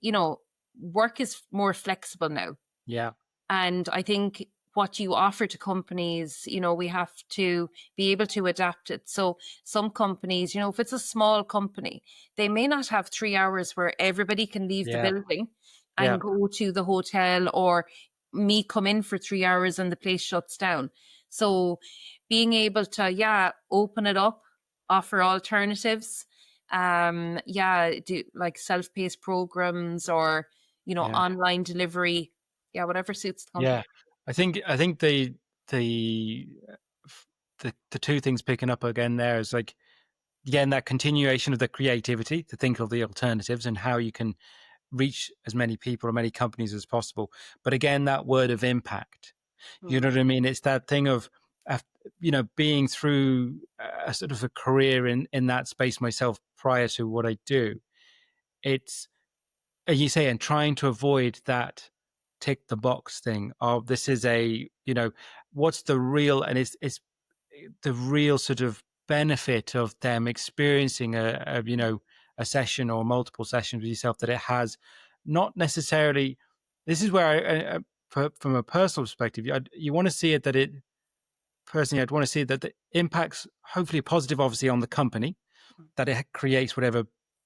[SPEAKER 2] work is more flexible now.
[SPEAKER 1] Yeah.
[SPEAKER 2] And I think what you offer to companies, we have to be able to adapt it. So some companies, if it's a small company, they may not have 3 hours where everybody can leave the building and go to the hotel, or me come in for 3 hours and the place shuts down. So being able to, open it up, offer alternatives, do like self-paced programs, or, online delivery, whatever suits the company.
[SPEAKER 1] Yeah. I think the two things picking up again there is like, again, that continuation of the creativity to think of the alternatives and how you can reach as many people or many companies as possible. But again, that word of impact, you know what I mean? It's that thing of, being through a sort of a career in that space myself prior to what I do. It's, as you say, and trying to avoid that tick the box thing of this is what's the real, and it's the real sort of benefit of them experiencing a session or multiple sessions with yourself, that it has not necessarily. This is where from a personal perspective, you want to see it that it personally, I'd want to see that the impacts hopefully positive, obviously, on the company, that it creates whatever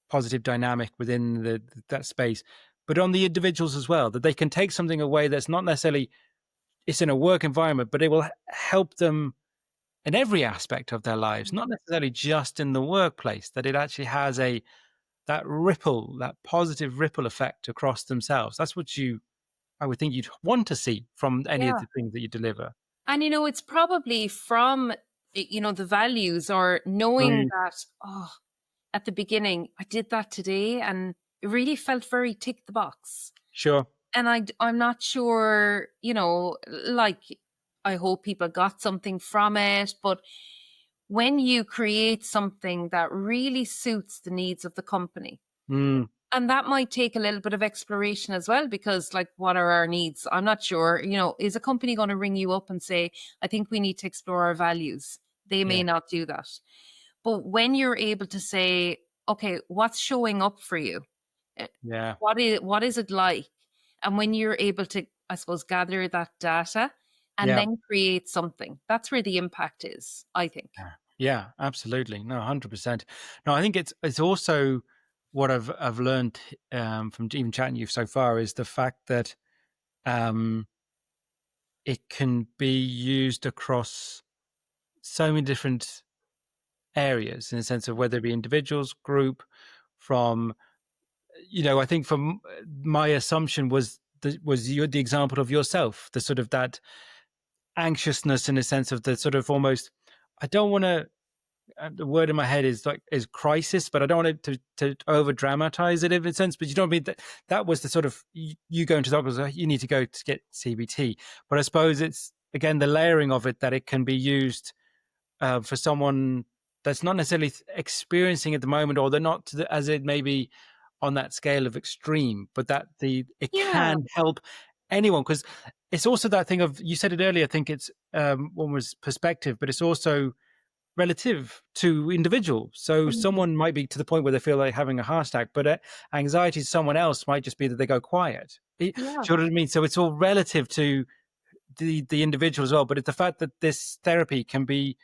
[SPEAKER 1] positive dynamic within that space, but on the individuals as well, that they can take something away that's not necessarily, it's in a work environment, but it will help them in every aspect of their lives, not necessarily just in the workplace, that it actually has that positive ripple effect across themselves. That's what I would think you'd want to see from any of the things that you deliver.
[SPEAKER 2] And, it's probably from, the values, or knowing that, at the beginning, I did that today and it really felt very tick the box.
[SPEAKER 1] Sure.
[SPEAKER 2] And I'm not sure, like, I hope people got something from it, but when you create something that really suits the needs of the company, and that might take a little bit of exploration as well, because, like, what are our needs? I'm not sure, is a company going to ring you up and say, I think we need to explore our values? They may not do that. But when you're able to say, okay, what's showing up for you?
[SPEAKER 1] Yeah.
[SPEAKER 2] What is it like? And when you're able to, I suppose, gather that data and then create something, that's where the impact is, I think.
[SPEAKER 1] Yeah, absolutely. No, 100%. No, I think it's also what I've learned from even chatting to you so far is the fact that it can be used across so many different areas, in the sense of whether it be individuals, group, from, I think from my assumption was the example of yourself, the sort of that anxiousness, in a sense of the sort of almost, I don't want to, the word in my head is crisis, but I don't want it to over dramatize it in a sense. But you don't mean that was the sort of, you go into the doctor's, you need to go to get CBT. But I suppose it's again the layering of it, that it can be used for someone that's not necessarily experiencing at the moment, or they're not as it may be on that scale of extreme, but that it can help anyone, because it's also that thing of, you said it earlier, I think it's one was perspective, but it's also relative to individual. So someone might be to the point where they feel like having a heart attack, but anxiety to someone else might just be that they go quiet. Do you know what I mean? So it's all relative to the individual as well. But it's the fact that this therapy can be,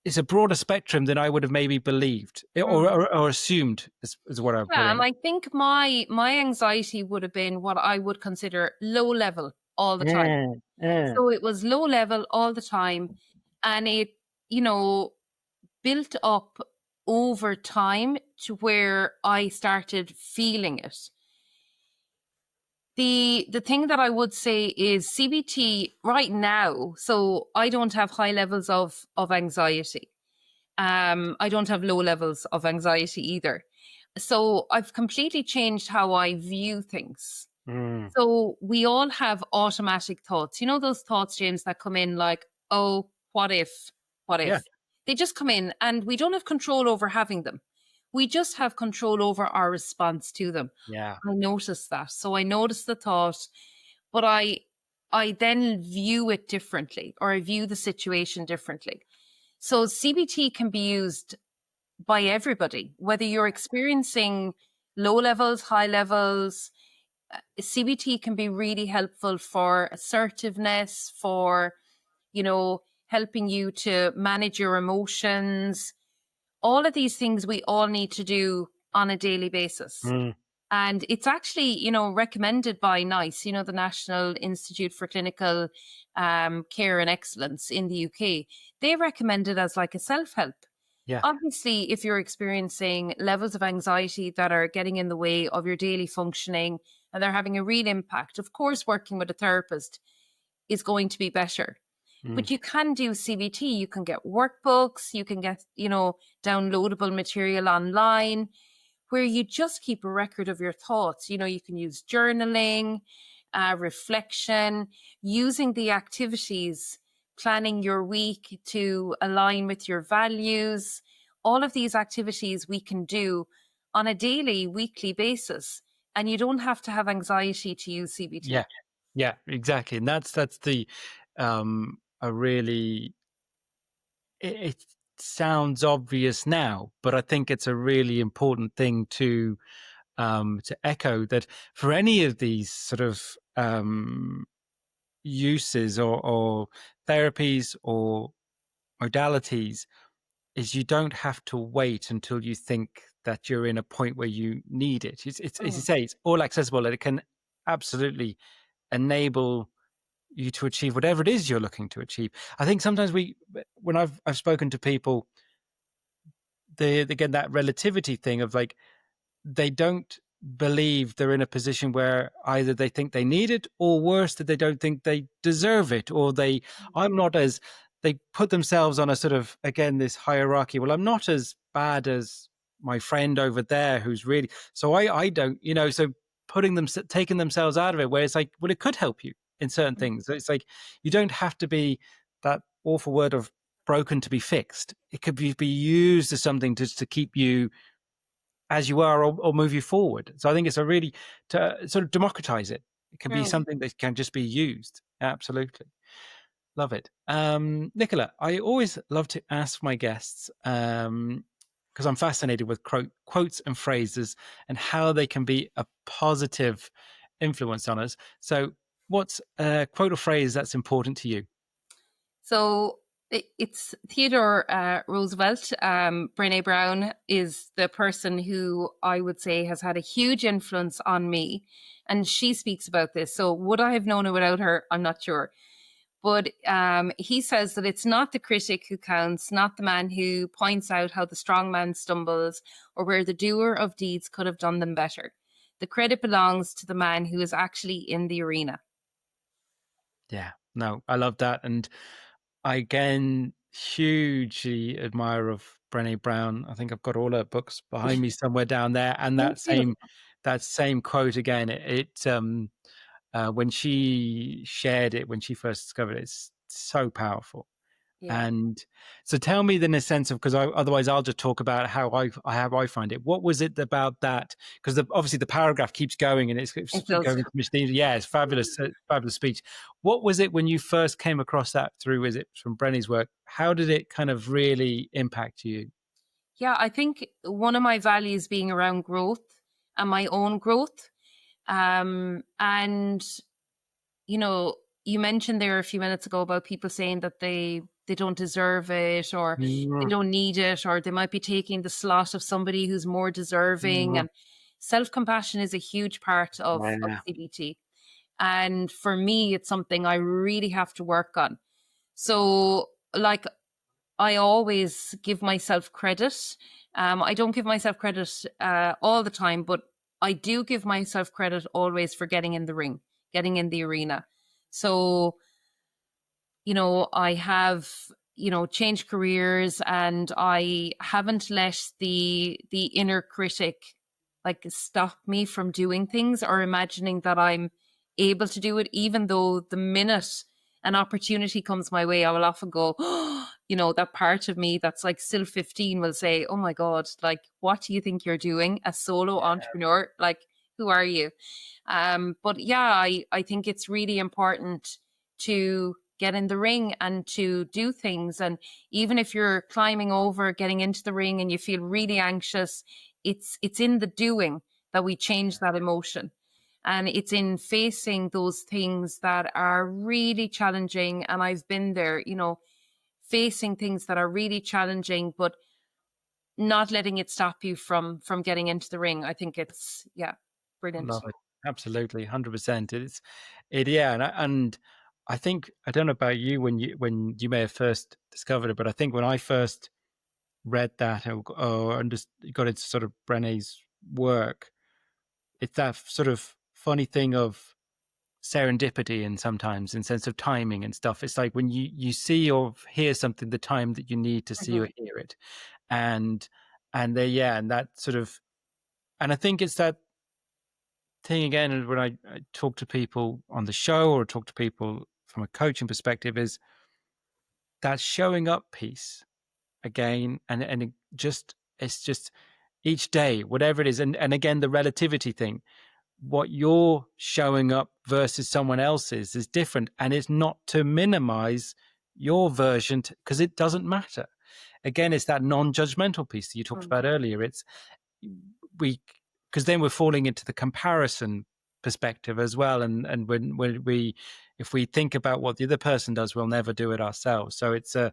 [SPEAKER 1] it's a broader spectrum than I would have maybe believed or assumed is what I'm putting.
[SPEAKER 2] And I think my anxiety would have been what I would consider low level all the time. So it was low level all the time, and it, you know, built up over time to where I started feeling it. The thing that I would say is CBT right now, so I don't have high levels of anxiety. I don't have low levels of anxiety either. So I've completely changed how I view things. So we all have automatic thoughts. You know those thoughts, James, that come in like, oh, what if? What if?
[SPEAKER 1] Yeah.
[SPEAKER 2] They just come in and we don't have control over having them. We just have control over our response to them.
[SPEAKER 1] Yeah.
[SPEAKER 2] I noticed that. So I noticed the thought, but I then view it differently, or I view the situation differently. So CBT can be used by everybody, whether you're experiencing low levels, high levels. CBT can be really helpful for assertiveness, for, you know, helping you to manage your emotions. All of these things we all need to do on a daily basis. And it's actually, you know, recommended by NICE, you know, the National Institute for Clinical Care and Excellence in the UK. They recommend it as like a self-help.
[SPEAKER 1] Yeah.
[SPEAKER 2] Obviously, if you're experiencing levels of anxiety that are getting in the way of your daily functioning and they're having a real impact, of course, working with a therapist is going to be better. But you can do CBT. You can get workbooks. You can get, you know, downloadable material online where you just keep a record of your thoughts. You know, you can use journaling, reflection, using the activities, planning your week to align with your values. All of these activities we can do on a daily, weekly basis. And you don't have to have anxiety to use CBT.
[SPEAKER 1] Yeah. Yeah, exactly. And that's the a really, it sounds obvious now, but I think it's a really important thing to echo, that for any of these sort of uses or therapies or modalities, is you don't have to wait until you think that you're in a point where you need it. It's as you say, it's all accessible, and it can absolutely enable you to achieve whatever it is you're looking to achieve. I think sometimes when I've spoken to people, they get that relativity thing of like, they don't believe they're in a position where either they think they need it, or worse, that they don't think they deserve it, or they put themselves on a sort of, again, this hierarchy. Well, I'm not as bad as my friend over there who's really, so I don't, you know, so taking themselves out of it, where it's like, well, it could help you in certain things. It's like, you don't have to be that awful word of broken to be fixed. It could be used as something to keep you as you are, or move you forward. So I think it's a really, to sort of democratize it. It can be something that can just be used. Absolutely. Love it. Nicola, I always love to ask my guests, because I'm fascinated with quotes and phrases and how they can be a positive influence on us. So what's a quote or phrase that's important to you?
[SPEAKER 2] So it's Theodore Roosevelt. Brené Brown is the person who I would say has had a huge influence on me. And she speaks about this. So would I have known it without her? I'm not sure. But he says that it's not the critic who counts, not the man who points out how the strong man stumbles or where the doer of deeds could have done them better. The credit belongs to the man who is actually in the arena.
[SPEAKER 1] Yeah, no, I love that. And I, again, hugely admire of Brené Brown. I think I've got all her books behind me somewhere down there. And that same quote again, when she shared it, when she first discovered it, it's so powerful.
[SPEAKER 2] Yeah.
[SPEAKER 1] And so tell me then a sense of, because otherwise I'll just talk about how I find it. What was it about that? Because obviously the paragraph keeps going and it's
[SPEAKER 2] It does.
[SPEAKER 1] going into machine. Yeah, it's fabulous, fabulous speech. What was it when you first came across that through, is it from Brenny's work? How did it kind of really impact you?
[SPEAKER 2] Yeah, I think one of my values being around growth and my own growth. And you know, you mentioned there a few minutes ago about people saying that they don't deserve it, or they
[SPEAKER 1] Mm,
[SPEAKER 2] don't need it, or they might be taking the slot of somebody who's more deserving.
[SPEAKER 1] mm,
[SPEAKER 2] And self-compassion is a huge part of
[SPEAKER 1] yeah.
[SPEAKER 2] CBT. And for me, it's something I really have to work on. So, like, I always give myself credit. I don't give myself credit all the time, but I do give myself credit always for getting in the ring, getting in the arena. So, I have, changed careers, and I haven't let the inner critic like stop me from doing things or imagining that I'm able to do it, even though the minute an opportunity comes my way, I will often go, that part of me that's like still 15 will say, oh my God, like, what do you think you're doing? A solo entrepreneur? Like, who are you? But yeah, I think it's really important to get in the ring and to do things. And even if you're climbing over, getting into the ring and you feel really anxious, it's in the doing that we change that emotion. And it's in facing those things that are really challenging. And I've been there, facing things that are really challenging, but not letting it stop you from getting into the ring. I think it's, yeah, brilliant.
[SPEAKER 1] Love it. Absolutely. 100%. Yeah. And I think, I don't know about you when you may have first discovered it, but I think when I first read that or got into sort of Brené's work, it's that sort of funny thing of serendipity, and sometimes in sense of timing and stuff. It's like when you see or hear something, the time that you need to see or
[SPEAKER 2] Mhm.
[SPEAKER 1] hear it. And and that sort of, and I think it's that thing again, and when I talk to people on the show or talk to people from a coaching perspective, is that showing up piece again, and it's just each day, whatever it is, and again the relativity thing, what you're showing up versus someone else's is different, and it's not to minimize your version, because it doesn't matter. Again, it's that non-judgmental piece that you talked
[SPEAKER 2] Mm.
[SPEAKER 1] about earlier. It's we because then we're falling into the comparison perspective as well, and when we if we think about what the other person does, we'll never do it ourselves. So it's a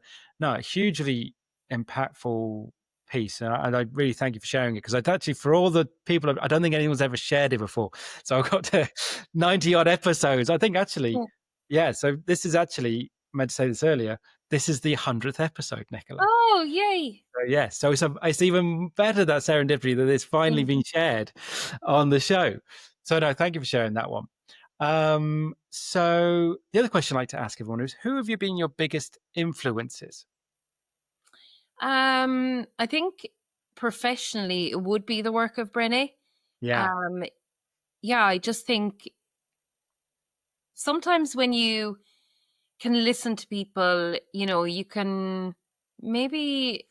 [SPEAKER 1] hugely impactful piece, and I really thank you for sharing it, because I'd actually, for all the people, I don't think anyone's ever shared it before, so I've got to 90 odd episodes, I think, actually.
[SPEAKER 2] Yeah.
[SPEAKER 1] Yeah, so this is actually, I meant to say this earlier, this is the 100th episode, Nicola.
[SPEAKER 2] Oh, yay.
[SPEAKER 1] So, yeah, so it's even better, that serendipity, that it's finally been shared on the show. So no, thank you for sharing that one. So the other question I like to ask everyone is, who have you been your biggest influences?
[SPEAKER 2] I think professionally it would be the work of Brené.
[SPEAKER 1] Yeah,
[SPEAKER 2] Um, yeah, I just think sometimes when you can listen to people, you can maybe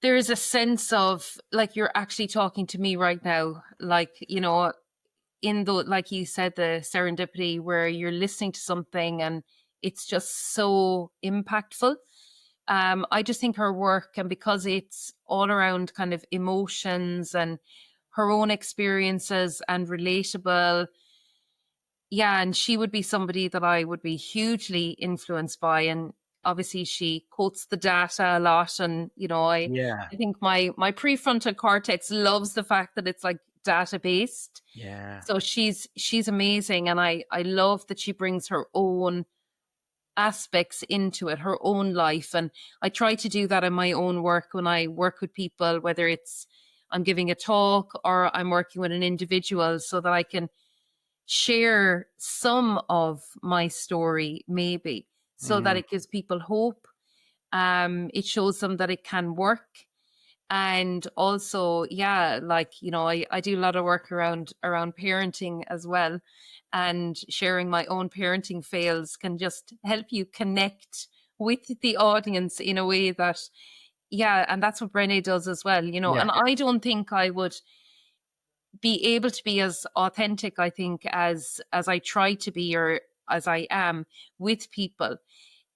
[SPEAKER 2] there is a sense of like you're actually talking to me right now, like, in the, like you said, the serendipity where you're listening to something and it's just so impactful. I just think her work, and because it's all around kind of emotions and her own experiences and relatable, yeah, and she would be somebody that I would be hugely influenced by. And obviously she quotes the data a lot, and
[SPEAKER 1] yeah,
[SPEAKER 2] I think my prefrontal cortex loves the fact that it's like data based.
[SPEAKER 1] yeah,
[SPEAKER 2] So she's amazing, and I love that she brings her own aspects into it, her own life. And I try to do that in my own work when I work with people, whether it's I'm giving a talk or I'm working with an individual, so that I can share some of my story, maybe, so that
[SPEAKER 1] mm,
[SPEAKER 2] it gives people hope. It shows them that it can work. And also, yeah, like, I do a lot of work around parenting as well. And sharing my own parenting fails can just help you connect with the audience in a way that, yeah, and that's what Brené does as well, you know.
[SPEAKER 1] Yeah.
[SPEAKER 2] And I don't think I would be able to be as authentic, I think, as I try to be, or as I am with people,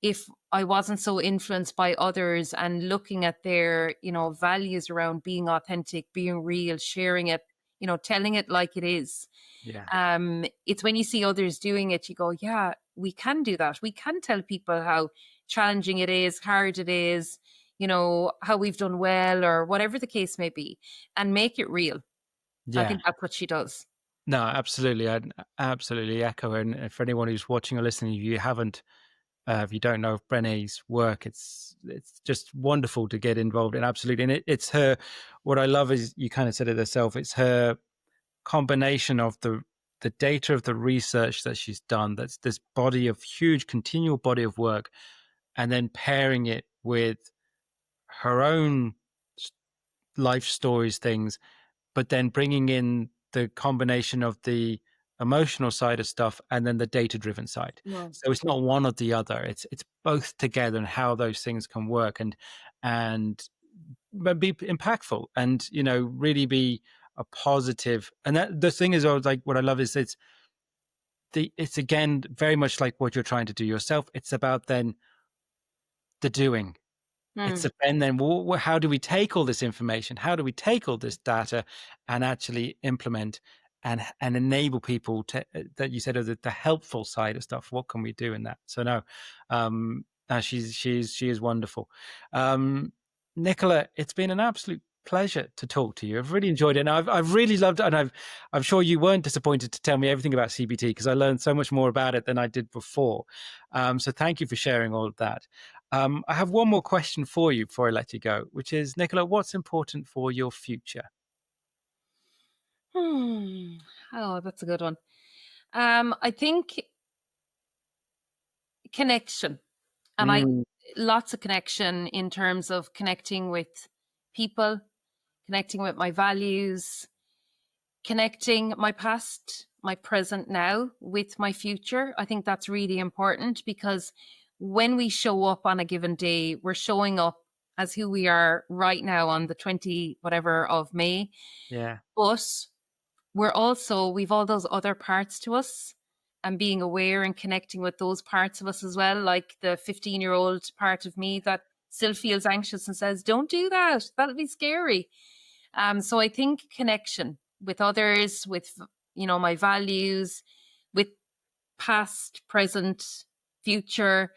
[SPEAKER 2] if I wasn't so influenced by others and looking at their, you know, values around being authentic, being real, sharing it, you know, telling it like it is.
[SPEAKER 1] Yeah.
[SPEAKER 2] It's when you see others doing it, you go, yeah, we can do that. We can tell people how challenging it is, hard it is, you know, how we've done well, or whatever the case may be, and make it real. I
[SPEAKER 1] Yeah.
[SPEAKER 2] think that's what she does.
[SPEAKER 1] No, absolutely. I absolutely echo. And for anyone who's watching or listening, if you don't know Brené's work, it's just wonderful to get involved in. Absolutely. And it's her, what I love is, you kind of said it herself, it's her combination of the data of the research that she's done, that's this body of huge continual body of work, and then pairing it with her own life stories, things, but then bringing in the combination of the emotional side of stuff and then the data driven side.
[SPEAKER 2] Well,
[SPEAKER 1] So it's not one or the other, it's both together, and how those things can work and be impactful, and, you know, really be a positive. And that the thing is, like, what I love is it's again very much like what you're trying to do yourself. It's about then the doing. It's
[SPEAKER 2] mm,
[SPEAKER 1] and then how do we take all this information? How do we take all this data and actually implement and enable people to, that you said, of the helpful side of stuff? What can we do in that? So no, she is wonderful. Nicola, it's been an absolute pleasure to talk to you. I've really enjoyed it, and I've really loved it, and I'm sure you weren't disappointed to tell me everything about CBT, because I learned so much more about it than I did before. So thank you for sharing all of that. I have one more question for you before I let you go, which is, Nicola, what's important for your future?
[SPEAKER 2] Oh, that's a good one. I think connection, and I
[SPEAKER 1] Mm,
[SPEAKER 2] lots of connection in terms of connecting with people, connecting with my values, connecting my past, my present now with my future. I think that's really important, because when we show up on a given day, we're showing up as who we are right now on the 20 whatever of May.
[SPEAKER 1] yeah,
[SPEAKER 2] But we've all those other parts to us, and being aware and connecting with those parts of us as well, like the 15-year-old part of me that still feels anxious and says, don't do that, that'll be scary. So I think connection with others, with, you know, my values, with past, present, future.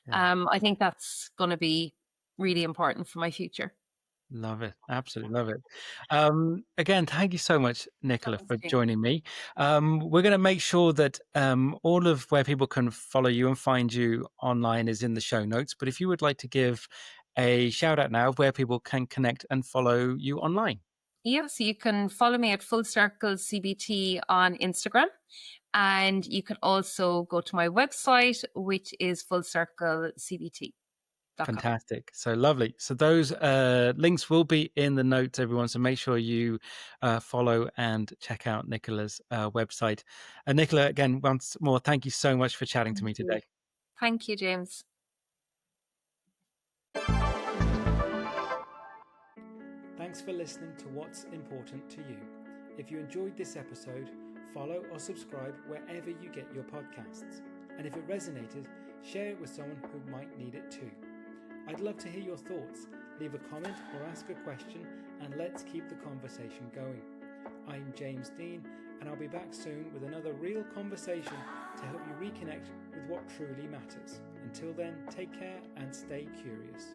[SPEAKER 1] yeah.
[SPEAKER 2] I think that's going to be really important for my future.
[SPEAKER 1] Love it. Absolutely love it. Again, thank you so much, Nicola,
[SPEAKER 2] Thanks,
[SPEAKER 1] for
[SPEAKER 2] Jane.
[SPEAKER 1] joining me. We're going to make sure that all of where people can follow you and find you online is in the show notes. But if you would like to give a shout out now of where people can connect and follow you online.
[SPEAKER 2] Yes, you can follow me at Full Circle CBT on Instagram. And you can also go to my website, which is fullcirclecbt.com.
[SPEAKER 1] Fantastic. So lovely. So those links will be in the notes, everyone. So make sure you follow and check out Nicola's website. Nicola, again, once more, thank you so much for chatting to
[SPEAKER 2] Thank
[SPEAKER 1] me
[SPEAKER 2] you.
[SPEAKER 1] today.
[SPEAKER 2] Thank you, James.
[SPEAKER 1] Thanks for listening to What's Important to You. If you enjoyed this episode, follow or subscribe wherever you get your podcasts. And if it resonated, share it with someone who might need it too. I'd love to hear your thoughts. Leave a comment or ask a question, and let's keep the conversation going. I'm James Dean, and I'll be back soon with another real conversation to help you reconnect with what truly matters. Until then, take care and stay curious.